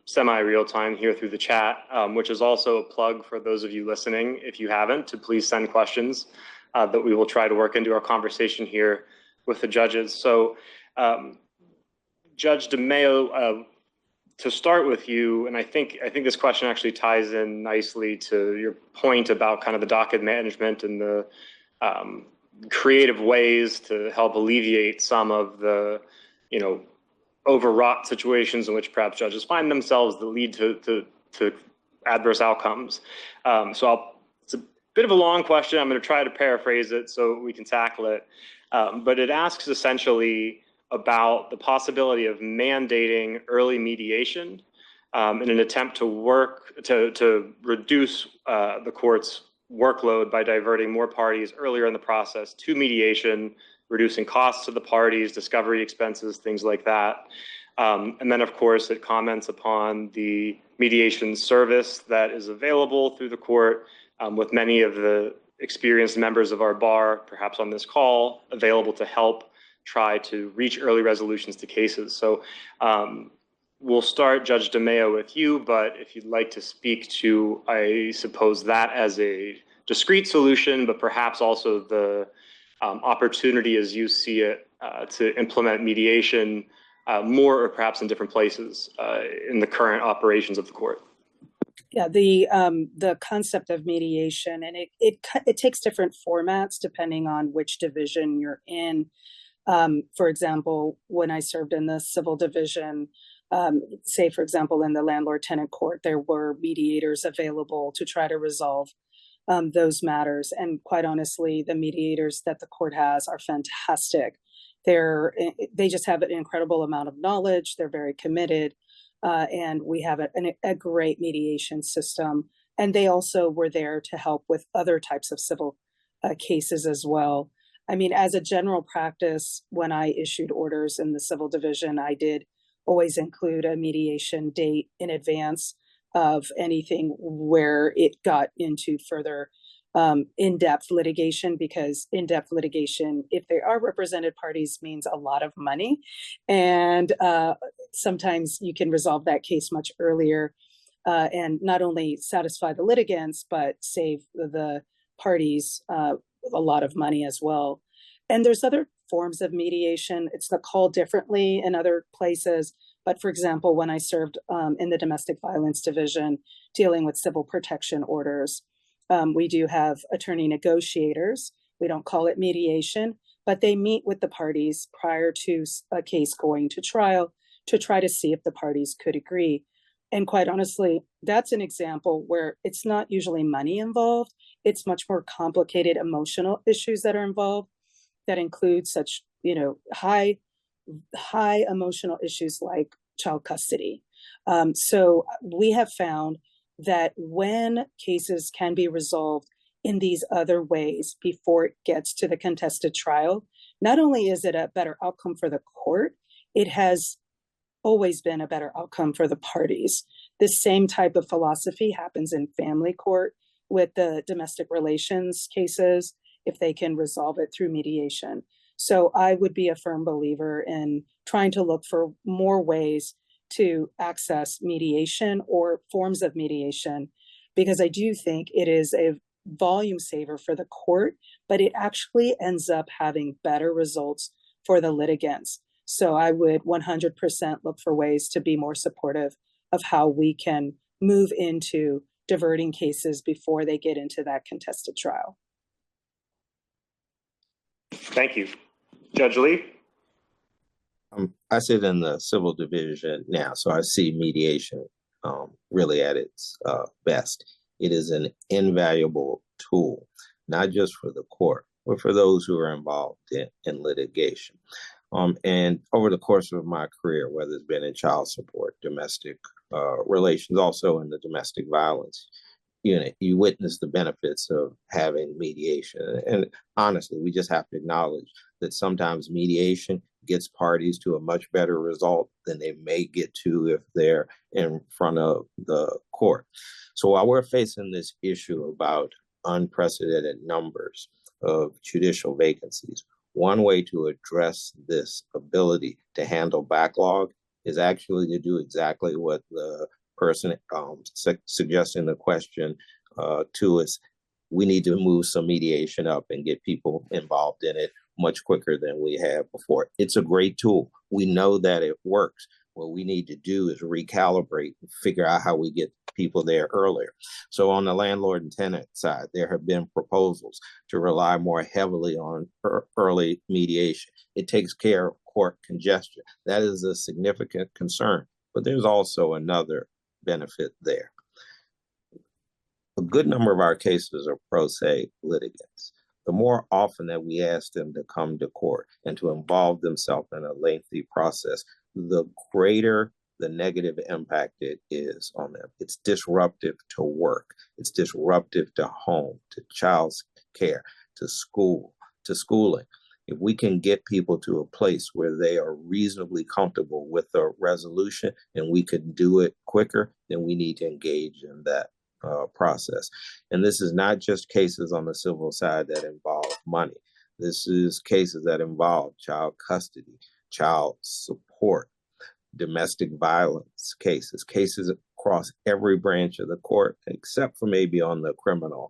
Speaker 2: semi-real time here through the chat, which is also a plug for those of you listening. If you haven't, to please send questions that we will try to work into our conversation here with the judges. So Judge Demeo, to start with you, and I think this question actually ties in nicely to your point about kind of the docket management and the creative ways to help alleviate some of the, overwrought situations in which perhaps judges find themselves that lead to adverse outcomes. It's a bit of a long question. I'm going to try to paraphrase it so we can tackle it. But it asks essentially about the possibility of mandating early mediation in an attempt to reduce the court's workload by diverting more parties earlier in the process to mediation, reducing costs to the parties, discovery expenses, things like that. And then, of course, it comments upon the mediation service that is available through the court, with many of the experienced members of our bar, perhaps on this call, available to help try to reach early resolutions to cases. So we'll start, Judge Demeo, with you, but if you'd like to speak to, I suppose, that as a discrete solution, but perhaps also the opportunity as you see it to implement mediation more or perhaps in different places in the current operations of the court.
Speaker 3: Yeah, the concept of mediation, and it takes different formats depending on which division you're in. For example, when I served in the civil division, say, for example, in the landlord-tenant court, there were mediators available to try to resolve those matters. And quite honestly, the mediators that the court has are fantastic. They just have an incredible amount of knowledge. They're very committed. And we have a great mediation system. And they also were there to help with other types of civil cases as well. I mean, as a general practice, when I issued orders in the civil division, I did always include a mediation date in advance of anything where it got into further in-depth litigation, because in-depth litigation, if they are represented parties, means a lot of money. And sometimes you can resolve that case much earlier and not only satisfy the litigants, but save the parties a lot of money as well. And there's other forms of mediation. It's called differently in other places. But for example, when I served in the domestic violence division dealing with civil protection orders, we do have attorney negotiators. We don't call it mediation, but they meet with the parties prior to a case going to trial to try to see if the parties could agree. And quite honestly, that's an example where it's not usually money involved. It's much more complicated emotional issues that are involved that include such, high emotional issues like child custody. So we have found that when cases can be resolved in these other ways before it gets to the contested trial, not only is it a better outcome for the court, it has always been a better outcome for the parties. This same type of philosophy happens in family court with the domestic relations cases, if they can resolve it through mediation. So I would be a firm believer in trying to look for more ways to access mediation or forms of mediation, because I do think it is a volume saver for the court, but it actually ends up having better results for the litigants. So I would 100% look for ways to be more supportive of how we can move into diverting cases before they get into that contested trial.
Speaker 2: Thank you. Judge Lee?
Speaker 4: I sit in the civil division now, so I see mediation really at its best. It is an invaluable tool, not just for the court, but for those who are involved in litigation. And over the course of my career, whether it's been in child support, domestic relations, also in the domestic violence unit, you witness the benefits of having mediation. And honestly, we just have to acknowledge that sometimes mediation gets parties to a much better result than they may get to if they're in front of the court. So while we're facing this issue about unprecedented numbers of judicial vacancies, one way to address this ability to handle backlog is actually to do exactly what the person suggesting the question to us. We need to move some mediation up and get people involved in it much quicker than we have before. It's a great tool. We know that it works. What we need to do is recalibrate and figure out how we get people there earlier. So on the landlord and tenant side, there have been proposals to rely more heavily on early mediation. It takes care of court congestion. That is a significant concern, but there's also another benefit there. A good number of our cases are pro se litigants. The more often that we ask them to come to court and to involve themselves in a lengthy process, the greater the negative impact it is on them. It's disruptive to work. It's disruptive to home, to child's care, to school, to schooling. If we can get people to a place where they are reasonably comfortable with the resolution and we can do it quicker, then we need to engage in that process. And this is not just cases on the civil side that involve money. This is cases that involve child custody, child support, domestic violence cases across every branch of the court, except for maybe on the criminal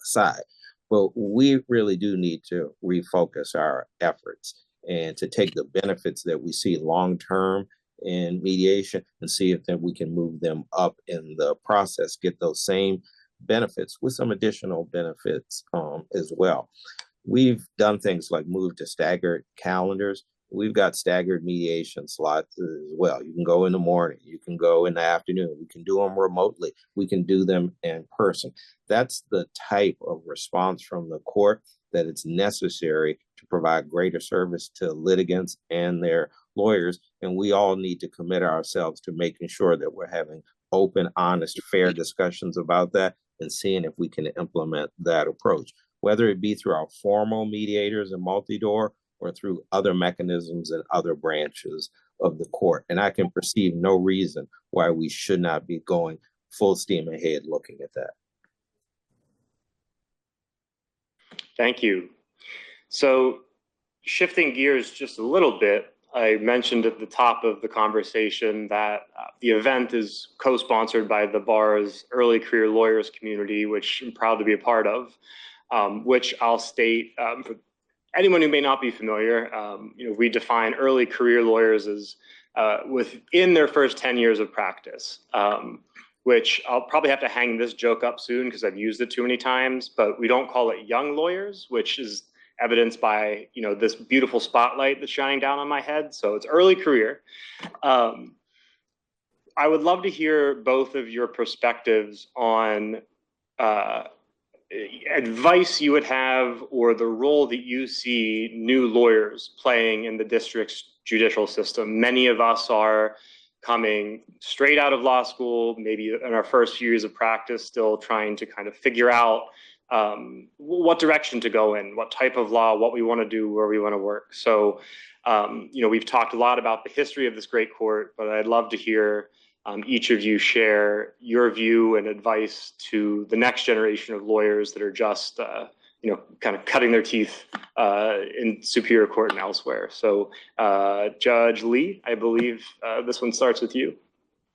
Speaker 4: side. But we really do need to refocus our efforts and to take the benefits that we see long-term in mediation and see if then we can move them up in the process, get those same benefits with some additional benefits as well. We've done things like move to staggered calendars. We've got staggered mediation slots as well. You can go in the morning, you can go in the afternoon, we can do them remotely, we can do them in person. That's the type of response from the court that it's necessary to provide greater service to litigants and their lawyers. And we all need to commit ourselves to making sure that we're having open, honest, fair discussions about that and seeing if we can implement that approach, whether it be through our formal mediators and multi-door or through other mechanisms and other branches of the court. And I can perceive no reason why we should not be going full steam ahead looking at that.
Speaker 2: Thank you. So shifting gears just a little bit, I mentioned at the top of the conversation that the event is co-sponsored by the bar's early career lawyers community, which I'm proud to be a part of, which I'll state for anyone who may not be familiar, we define early career lawyers as within their first 10 years of practice, which I'll probably have to hang this joke up soon because I've used it too many times, but we don't call it young lawyers, which is evidenced by this beautiful spotlight that's shining down on my head. So it's early career. I would love to hear both of your perspectives on advice you would have or the role that you see new lawyers playing in the district's judicial system. Many of us are coming straight out of law school, maybe in our first few years of practice, still trying to kind of figure out what direction to go in, what type of law, what we want to do, where we want to work. So, we've talked a lot about the history of this great court, but I'd love to hear each of you share your view and advice to the next generation of lawyers that are just, kind of cutting their teeth in Superior Court and elsewhere. So, Judge Lee, I believe this one starts with you.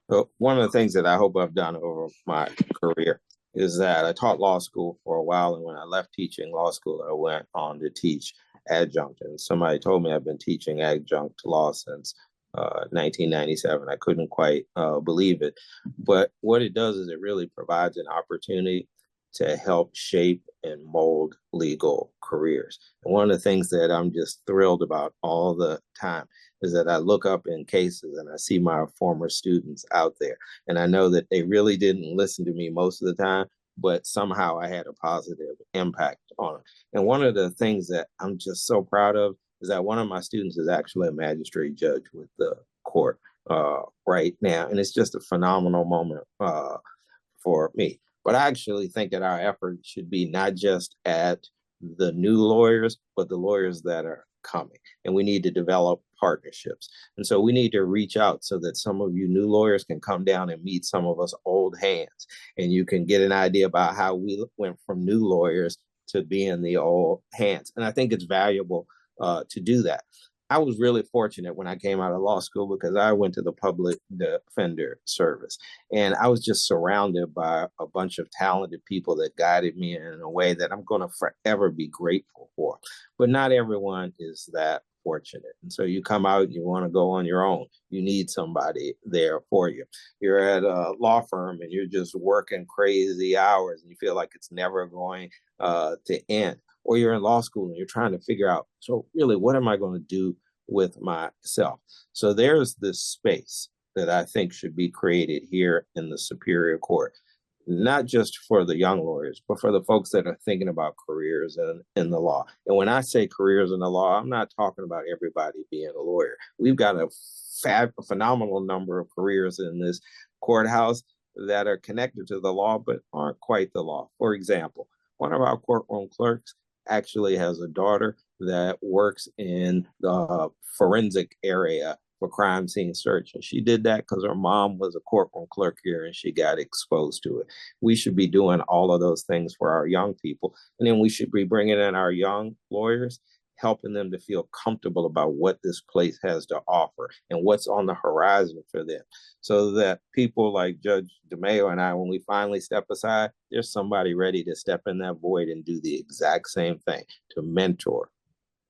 Speaker 4: So one of the things that I hope I've done over my career is that I taught law school for a while, and when I left teaching law school, I went on to teach adjunct. And somebody told me I've been teaching adjunct law since 1997. I couldn't quite believe it. But what it does is it really provides an opportunity to help shape and mold legal careers. And one of the things that I'm just thrilled about all the time is that I look up in cases and I see my former students out there. And I know that they really didn't listen to me most of the time, but somehow I had a positive impact on them. And one of the things that I'm just so proud of is that one of my students is actually a magistrate judge with the court right now. And it's just a phenomenal moment for me. But I actually think that our effort should be not just at the new lawyers, but the lawyers that are coming. And we need to develop partnerships. And so we need to reach out so that some of you new lawyers can come down and meet some of us old hands. And you can get an idea about how we went from new lawyers to being the old hands. And I think it's valuable to do that. I was really fortunate when I came out of law school because I went to the public defender service, and I was just surrounded by a bunch of talented people that guided me in a way that I'm going to forever be grateful for. But not everyone is that unfortunate. And so you come out, you want to go on your own. You need somebody there for you. You're at a law firm and you're just working crazy hours and you feel like it's never going to end. Or you're in law school and you're trying to figure out, so really, what am I going to do with myself? So there's this space that I think should be created here in the Superior Court, not just for the young lawyers, but for the folks that are thinking about careers in the law. And when I say careers in the law, I'm not talking about everybody being a lawyer. We've got a phenomenal number of careers in this courthouse that are connected to the law, but aren't quite the law. For example, one of our courtroom clerks actually has a daughter that works in the forensic area for crime scene search. And she did that because her mom was a courtroom clerk here and she got exposed to it. We should be doing all of those things for our young people. And then we should be bringing in our young lawyers, helping them to feel comfortable about what this place has to offer and what's on the horizon for them. So that people like Judge Demeo and I, when we finally step aside, there's somebody ready to step in that void and do the exact same thing, to mentor,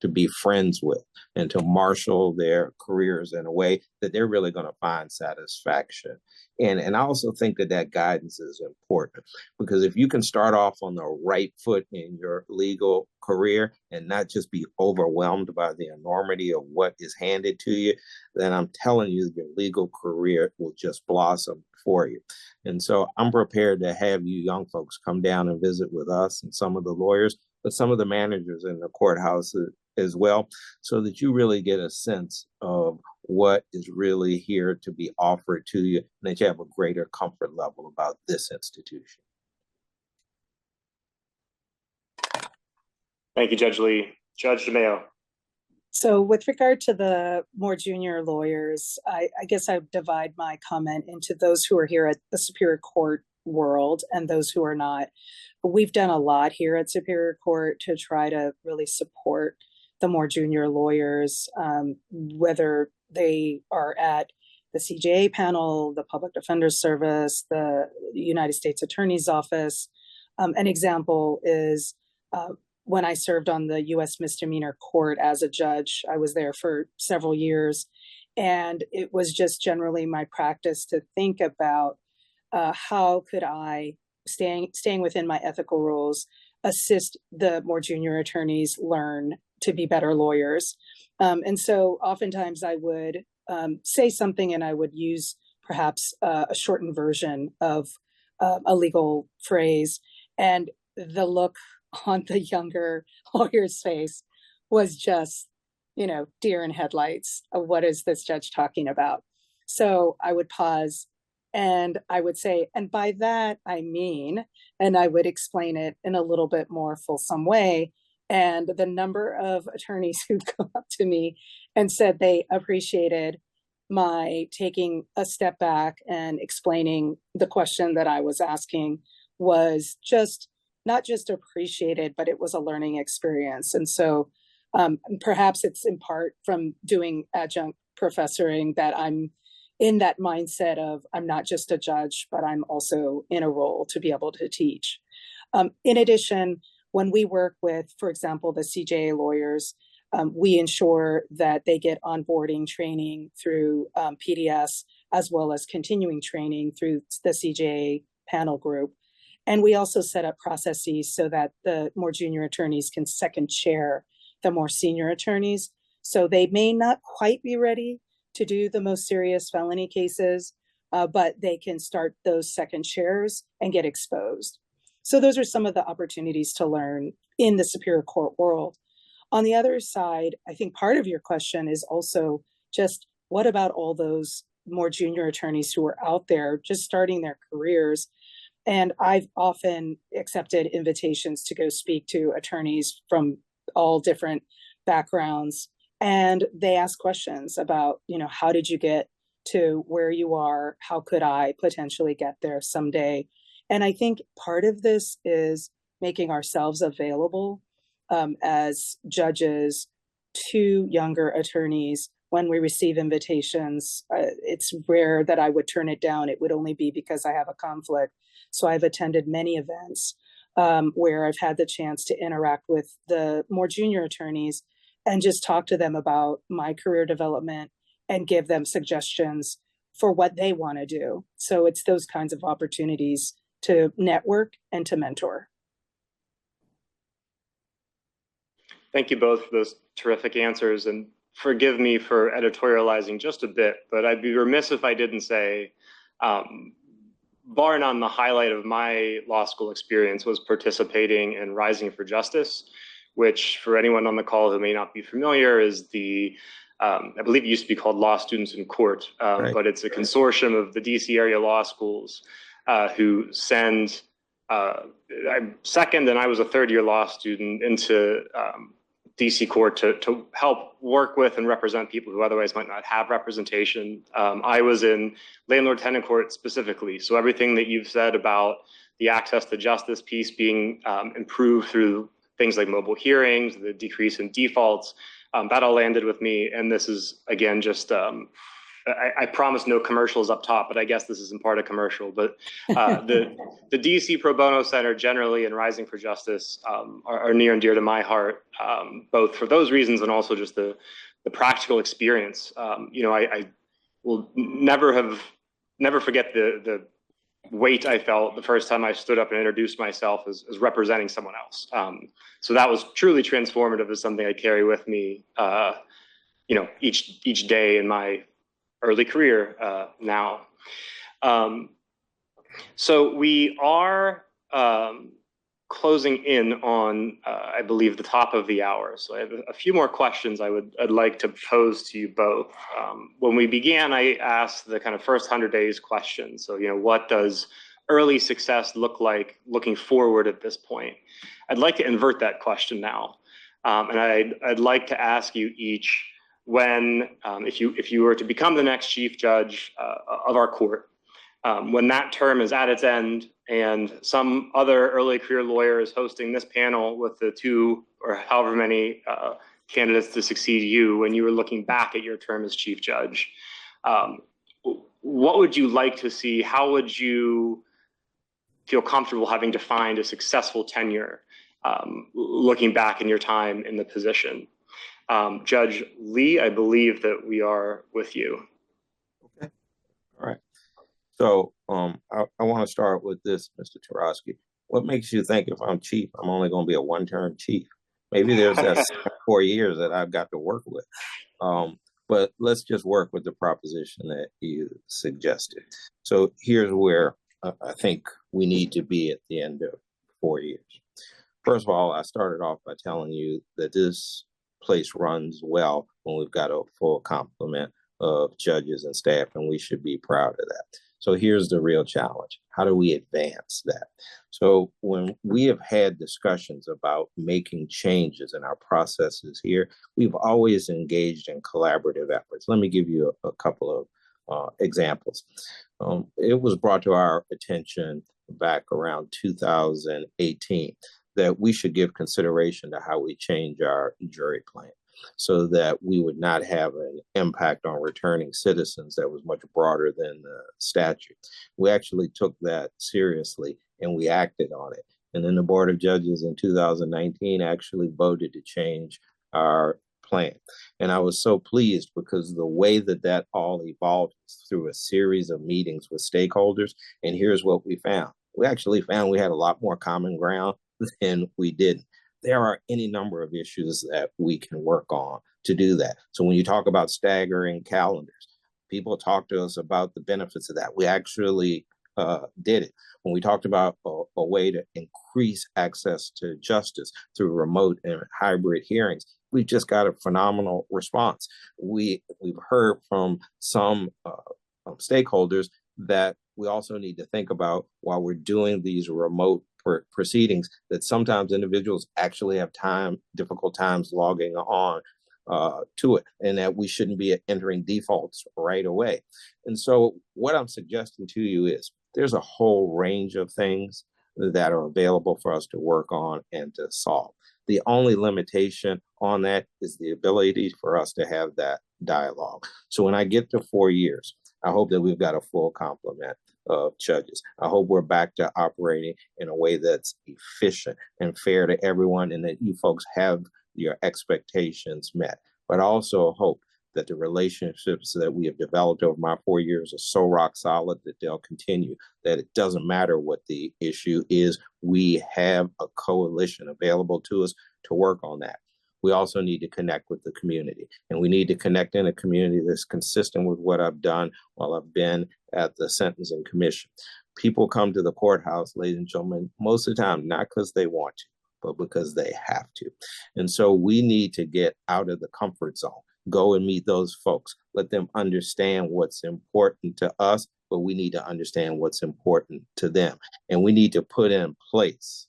Speaker 4: to be friends with, and to marshal their careers in a way that they're really going to find satisfaction. And I also think that guidance is important, because if you can start off on the right foot in your legal career and not just be overwhelmed by the enormity of what is handed to you, then I'm telling you, your legal career will just blossom for you. And so I'm prepared to have you young folks come down and visit with us and some of the lawyers, but some of the managers in the courthouse as well, so that you really get a sense of what is really here to be offered to you, and that you have a greater comfort level about this institution.
Speaker 2: Thank you, Judge Lee. Judge Demeo.
Speaker 3: So with regard to the more junior lawyers, I guess I divide my comment into those who are here at the Superior Court world and those who are not. We've done a lot here at Superior Court to try to really support the more junior lawyers, whether they are at the CJA panel, the Public Defender Service, the United States Attorney's Office. An example is when I served on the U.S. Misdemeanor Court as a judge. I was there for several years, and it was just generally my practice to think about how could I, staying within my ethical rules, assist the more junior attorneys learn to be better lawyers. And so oftentimes I would say something and I would use perhaps a shortened version of a legal phrase. And the look on the younger lawyer's face was just, deer in headlights. What is this judge talking about? So I would pause and I would say, and by that I mean, and I would explain it in a little bit more fulsome way. And the number of attorneys who come up to me and said they appreciated my taking a step back and explaining the question that I was asking was just not just appreciated, but it was a learning experience. And so perhaps it's in part from doing adjunct professoring that I'm in that mindset of I'm not just a judge, but I'm also in a role to be able to teach. In addition, when we work with, for example, the CJA lawyers, we ensure that they get onboarding training through PDS, as well as continuing training through the CJA panel group. And we also set up processes so that the more junior attorneys can second chair the more senior attorneys. So they may not quite be ready to do the most serious felony cases, but they can start those second chairs and get exposed. So those are some of the opportunities to learn in the Superior Court world. On the other side, I think part of your question is also just what about all those more junior attorneys who are out there just starting their careers? And I've often accepted invitations to go speak to attorneys from all different backgrounds. And they ask questions about, how did you get to where you are? How could I potentially get there someday? And I think part of this is making ourselves available as judges to younger attorneys. When we receive invitations, it's rare that I would turn it down. It would only be because I have a conflict. So I've attended many events where I've had the chance to interact with the more junior attorneys and just talk to them about my career development and give them suggestions for what they want to do. So it's those kinds of opportunities to network and to mentor.
Speaker 2: Thank you both for those terrific answers, and forgive me for editorializing just a bit, but I'd be remiss if I didn't say, bar none, the highlight of my law school experience was participating in Rising for Justice, which for anyone on the call who may not be familiar is the, I believe it used to be called Law Students in Court,
Speaker 4: Right.
Speaker 2: but it's a consortium of the DC area law schools who send, I'm second and I was a third-year law student into DC court to help work with and represent people who otherwise might not have representation. I was in landlord-tenant court specifically. So everything that you've said about the access to justice piece being improved through things like mobile hearings, the decrease in defaults, that all landed with me. And this is, again, just, I promise no commercials up top, but I guess this isn't part of commercial. But the DC Pro Bono Center generally and Rising for Justice are near and dear to my heart, both for those reasons and also just the practical experience. I will never forget the weight I felt the first time I stood up and introduced myself as representing someone else. So that was truly transformative, as something I carry with me, each day in my early career now. So we are closing in on, I believe, the top of the hour. So I have a few more questions I'd like to pose to you both. When we began, I asked the kind of first 100 days question. So, what does early success look like looking forward at this point? I'd like to invert that question now. And I'd like to ask you each, when, if you were to become the next chief judge of our court, when that term is at its end and some other early career lawyer is hosting this panel with the two or however many candidates to succeed you, when you were looking back at your term as chief judge, what would you like to see? How would you feel comfortable having defined a successful tenure looking back in your time in the position? Judge Lee, I believe that we are with you.
Speaker 4: Okay. All right. So I want to start with this, Mr. Tarosky. What makes you think if I'm chief, I'm only going to be a one-term chief? Maybe there's that 4 years that I've got to work with. But let's just work with the proposition that you suggested. So here's where I think we need to be at the end of 4 years. First of all, I started off by telling you that this place runs well when we've got a full complement of judges and staff, and we should be proud of that. So here's the real challenge. How do we advance that? So when we have had discussions about making changes in our processes here, we've always engaged in collaborative efforts. Let me give you a couple of examples. It was brought to our attention back around 2018 that we should give consideration to how we change our jury plan so that we would not have an impact on returning citizens that was much broader than the statute. We actually took that seriously and we acted on it. And then the Board of Judges in 2019 actually voted to change our plan. And I was so pleased because the way that all evolved through a series of meetings with stakeholders. And here's what we found. We actually found we had a lot more common ground than we didn't. There are any number of issues that we can work on to do that. So when you talk about staggering calendars, people talk to us about the benefits of that. We actually did it. When we talked about a way to increase access to justice through remote and hybrid hearings, we just got a phenomenal response. We've heard from some stakeholders that we also need to think about while we're doing these remote proceedings, that sometimes individuals actually have difficult times logging on to it, and that we shouldn't be entering defaults right away. And so what I'm suggesting to you is there's a whole range of things that are available for us to work on and to solve. The only limitation on that is the ability for us to have that dialogue. So when I get to 4 years, I hope that we've got a full complement of judges. I hope we're back to operating in a way that's efficient and fair to everyone, and that you folks have your expectations met. But I also hope that the relationships that we have developed over my 4 years are so rock solid that they'll continue, that it doesn't matter what the issue is. We have a coalition available to us to work on that. We also need to connect with the community, and we need to connect in a community that's consistent with what I've done while I've been at the Sentencing Commission. People come to the courthouse, ladies and gentlemen, most of the time, not because they want to, but because they have to. And so we need to get out of the comfort zone, go and meet those folks, let them understand what's important to us, but we need to understand what's important to them. And we need to put in place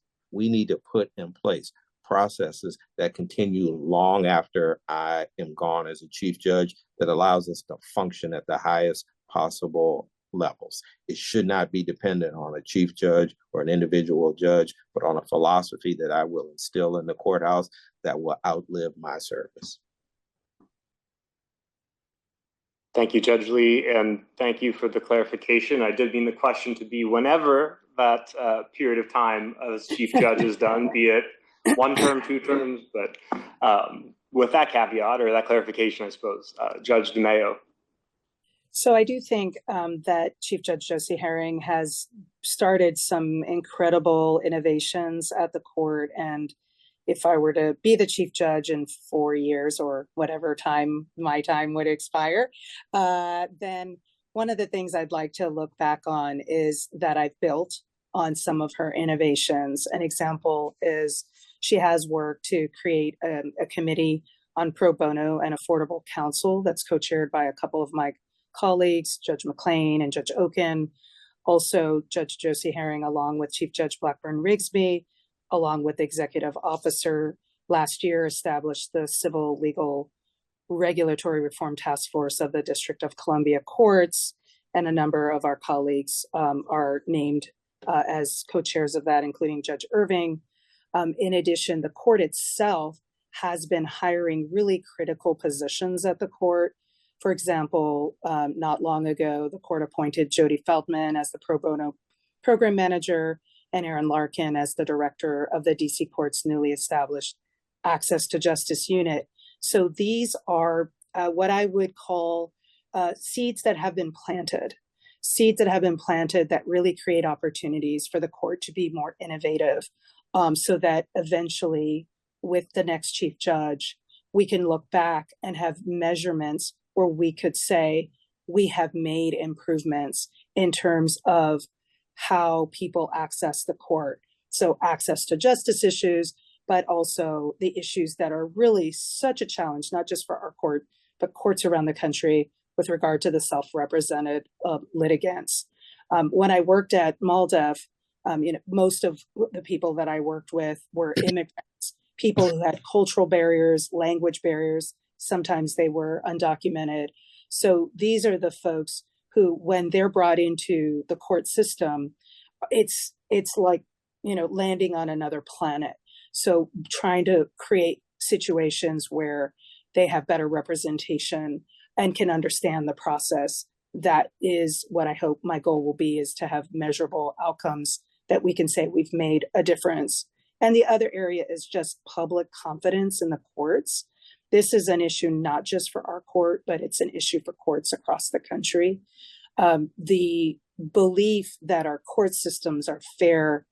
Speaker 4: processes that continue long after I am gone as a chief judge, that allows us to function at the highest possible levels. It should not be dependent on a chief judge or an individual judge, but on a philosophy that I will instill in the courthouse that will outlive my service.
Speaker 2: Thank you, Judge Lee, and thank you for the clarification. I did mean the question to be whenever that period of time as chief judge is done, be it 1 term, 2 terms, but with that caveat or that clarification, I suppose, Judge Demeo.
Speaker 3: So I do think that Chief Judge Josey-Herring has started some incredible innovations at the court. And if I were to be the chief judge in 4 years or whatever time my time would expire, then one of the things I'd like to look back on is that I've built on some of her innovations. An example is she has worked to create a committee on pro bono and affordable counsel that's co-chaired by a couple of my colleagues, Judge McClain and Judge Oken. Also, Judge Josey-Herring, along with Chief Judge Blackburn-Rigsby, along with the executive officer, last year established the Civil Legal Regulatory Reform Task Force of the District of Columbia Courts, and a number of our colleagues are named as co-chairs of that, including Judge Irving. In addition, the court itself has been hiring really critical positions at the court. For example, not long ago, the court appointed Jody Feldman as the pro bono program manager and Aaron Larkin as the director of the DC Court's newly established Access to Justice Unit. So these are what I would call seeds that have been planted that really create opportunities for the court to be more innovative, so that eventually with the next chief judge, we can look back and have measurements where we could say we have made improvements in terms of how people access the court. So access to justice issues, but also the issues that are really such a challenge, not just for our court, but courts around the country with regard to the self-represented litigants. When I worked at MALDEF, most of the people that I worked with were immigrants, people who had cultural barriers, language barriers. Sometimes they were undocumented. So these are the folks who, when they're brought into the court system, it's like, landing on another planet. So trying to create situations where they have better representation and can understand the process. That is what I hope my goal will be, is to have measurable outcomes that we can say we've made a difference. And the other area is just public confidence in the courts. This is an issue not just for our court, but it's an issue for courts across the country. The belief that our court systems are fair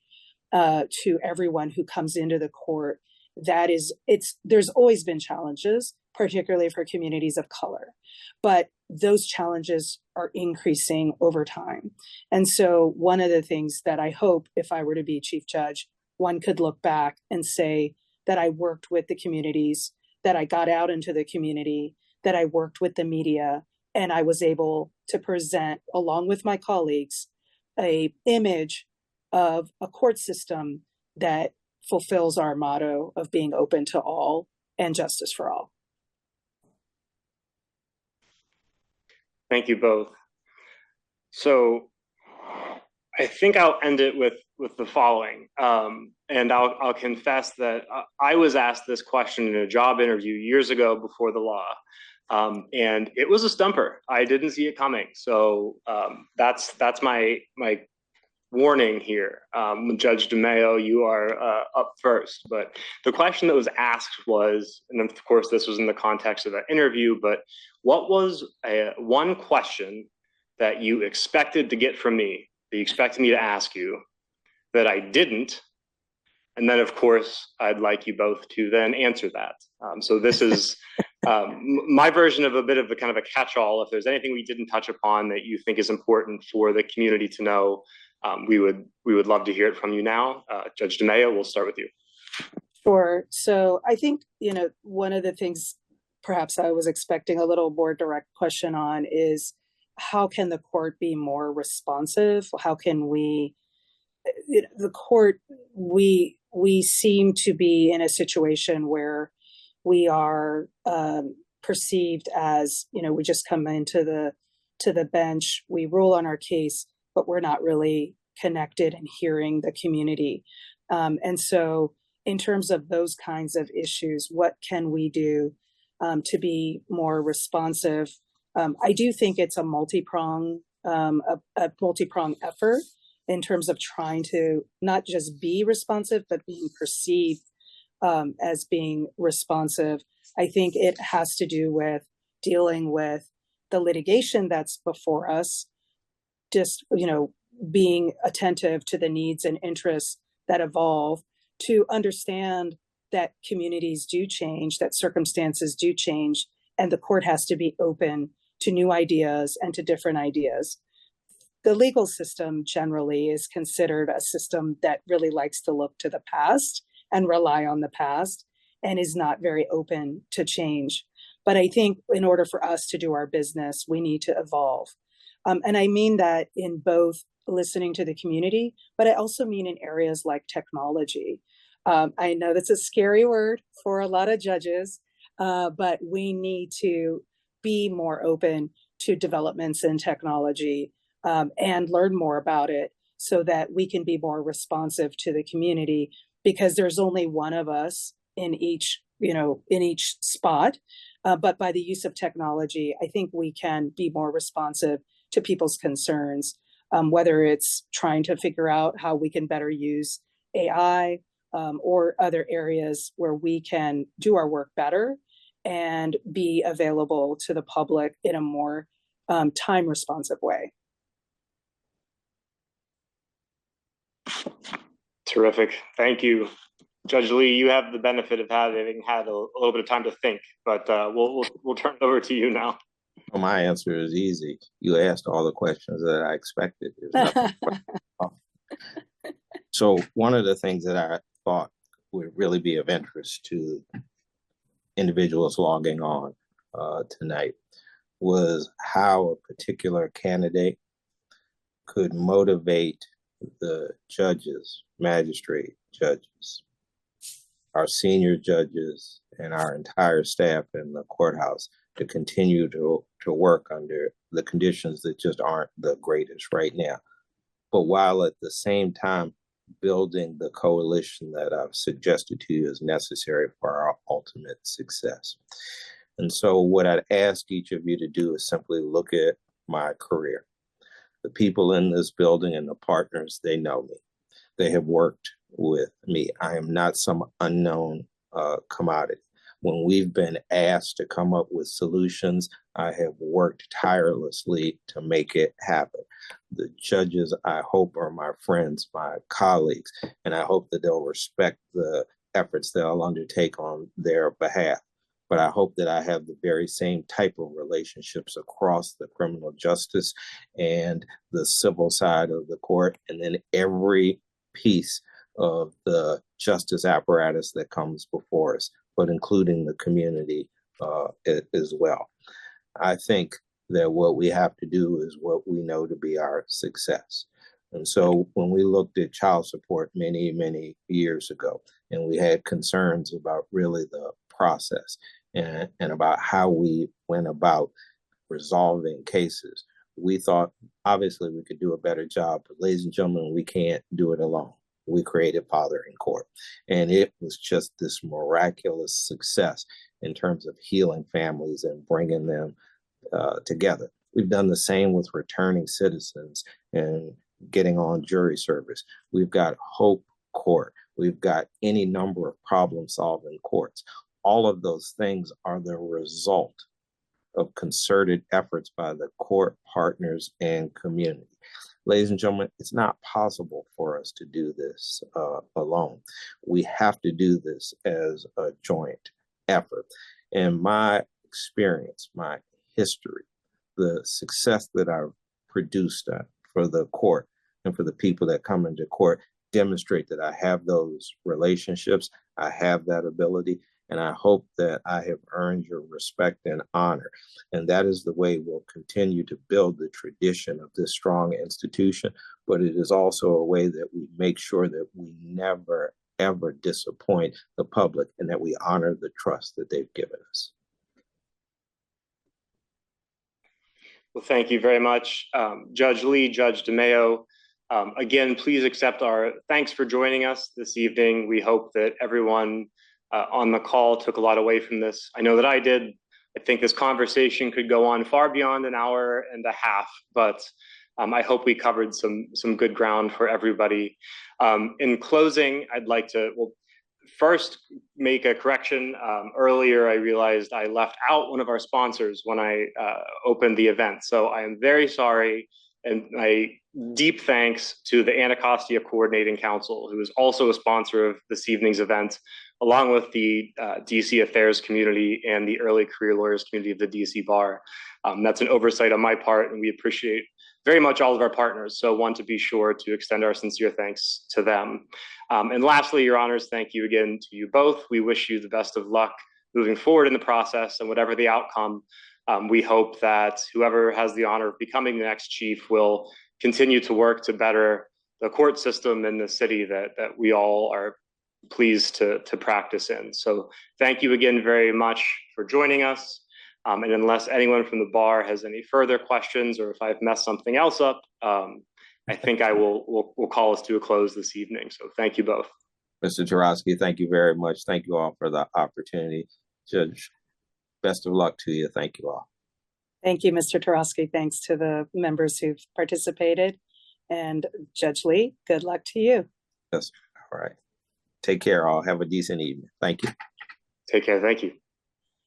Speaker 3: to everyone who comes into the court, there's always been challenges, particularly for communities of color, but those challenges are increasing over time. And so one of the things that I hope, if I were to be chief judge, one could look back and say that I worked with the communities, that I got out into the community, that I worked with the media, and I was able to present, along with my colleagues, an image of a court system that fulfills our motto of being open to all and justice for all.
Speaker 2: Thank you both. So I think I'll end it with the following. And I'll confess that I was asked this question in a job interview years ago before the law. And it was a stumper. I didn't see it coming. So that's my warning here. Judge Demeo, you are up first, but the question that was asked was, and of course this was in the context of that interview, but what was one question that you expected to get from me, that you expected me to ask you, that I didn't? And then of course, I'd like you both to then answer that. So this is my version of a bit of a kind of a catch-all. If there's anything we didn't touch upon that you think is important for the community to know, we would love to hear it from you now. Judge Demeo, we'll start with you.
Speaker 3: Sure. So I think, one of the things perhaps I was expecting a little more direct question on is, how can the court be more responsive? How can we, the court, we seem to be in a situation where we are perceived as, we just come into the bench, we rule on our case, but we're not really connected and hearing the community. And so in terms of those kinds of issues, what can we do to be more responsive? I do think it's a multi-prong effort in terms of trying to not just be responsive, but being perceived as being responsive. I think it has to do with dealing with the litigation that's before us, just, being attentive to the needs and interests that evolve, to understand that communities do change, that circumstances do change, and the court has to be open to new ideas and to different ideas. The legal system generally is considered a system that really likes to look to the past and rely on the past and is not very open to change. But I think in order for us to do our business, we need to evolve. And I mean that in both listening to the community, but I also mean in areas like technology. I know that's a scary word for a lot of judges, but we need to be more open to developments in technology and learn more about it so that we can be more responsive to the community, because there's only one of us in each spot. But by the use of technology, I think we can be more responsive to people's concerns, whether it's trying to figure out how we can better use AI or other areas where we can do our work better and be available to the public in a more time-responsive way.
Speaker 2: Terrific. Thank you. Judge Lee, you have the benefit of having had a little bit of time to think, but we'll turn it over to you now.
Speaker 4: Well, my answer is easy. You asked all the questions that I expected. So one of the things that I thought would really be of interest to individuals logging on tonight was how a particular candidate could motivate the judges, magistrate judges, our senior judges, and our entire staff in the courthouse to continue to work under the conditions that just aren't the greatest right now. But while at the same time building the coalition that I've suggested to you is necessary for our ultimate success. And so what I'd ask each of you to do is simply look at my career. The people in this building and the partners, they know me. They have worked with me. I am not some unknown commodity. When we've been asked to come up with solutions, I have worked tirelessly to make it happen. The judges, I hope, are my friends, my colleagues, and I hope that they'll respect the efforts that I'll undertake on their behalf. But I hope that I have the very same type of relationships across the criminal justice and the civil side of the court, and then every piece of the justice apparatus that comes before us, but including the community as well. I think that what we have to do is what we know to be our success. And so when we looked at child support many, many years ago, and we had concerns about really the process and about how we went about resolving cases, we thought, obviously, we could do a better job. But ladies and gentlemen, we can't do it alone. We created Father in Court. And it was just this miraculous success in terms of healing families and bringing them together. We've done the same with returning citizens and getting on jury service. We've got Hope Court. We've got any number of problem-solving courts. All of those things are the result of concerted efforts by the court partners and community. Ladies and gentlemen, it's not possible for us to do this alone. We have to do this as a joint effort. And my experience, my history, the success that I've produced for the court and for the people that come into court demonstrate that I have those relationships, I have that ability, and I hope that I have earned your respect and honor. And that is the way we'll continue to build the tradition of this strong institution, but it is also a way that we make sure that we never, ever disappoint the public and that we honor the trust that they've given us.
Speaker 2: Well, thank you very much, Judge Lee, Judge Demeo. Again, please accept our thanks for joining us this evening. We hope that everyone on the call took a lot away from this. I know that I did. I think this conversation could go on far beyond an hour and a half, but I hope we covered some good ground for everybody. In closing, I'd like to first make a correction. Earlier, I realized I left out one of our sponsors when I opened the event. So I am very sorry. And my deep thanks to the Anacostia Coordinating Council, who is also a sponsor of this evening's event, along with the DC Affairs community and the early career lawyers community of the DC Bar. That's an oversight on my part, and we appreciate very much all of our partners. So want to be sure to extend our sincere thanks to them. And lastly, Your Honors, thank you again to you both. We wish you the best of luck moving forward in the process, and whatever the outcome, we hope that whoever has the honor of becoming the next chief will continue to work to better the court system in the city that we all are pleased to practice in. So thank you again very much for joining us. And unless anyone from the bar has any further questions, or if I've messed something else up, I think I will call us to a close this evening. So thank you both.
Speaker 4: Mr. Tarosky, thank you very much. Thank you all for the opportunity. Judge, best of luck to you. Thank you all.
Speaker 3: Thank you, Mr. Tarosky. Thanks to the members who've participated. And Judge Lee, good luck to you.
Speaker 4: Yes. All right. Take care, all. Have a decent evening. Thank you.
Speaker 2: Take care. Thank you.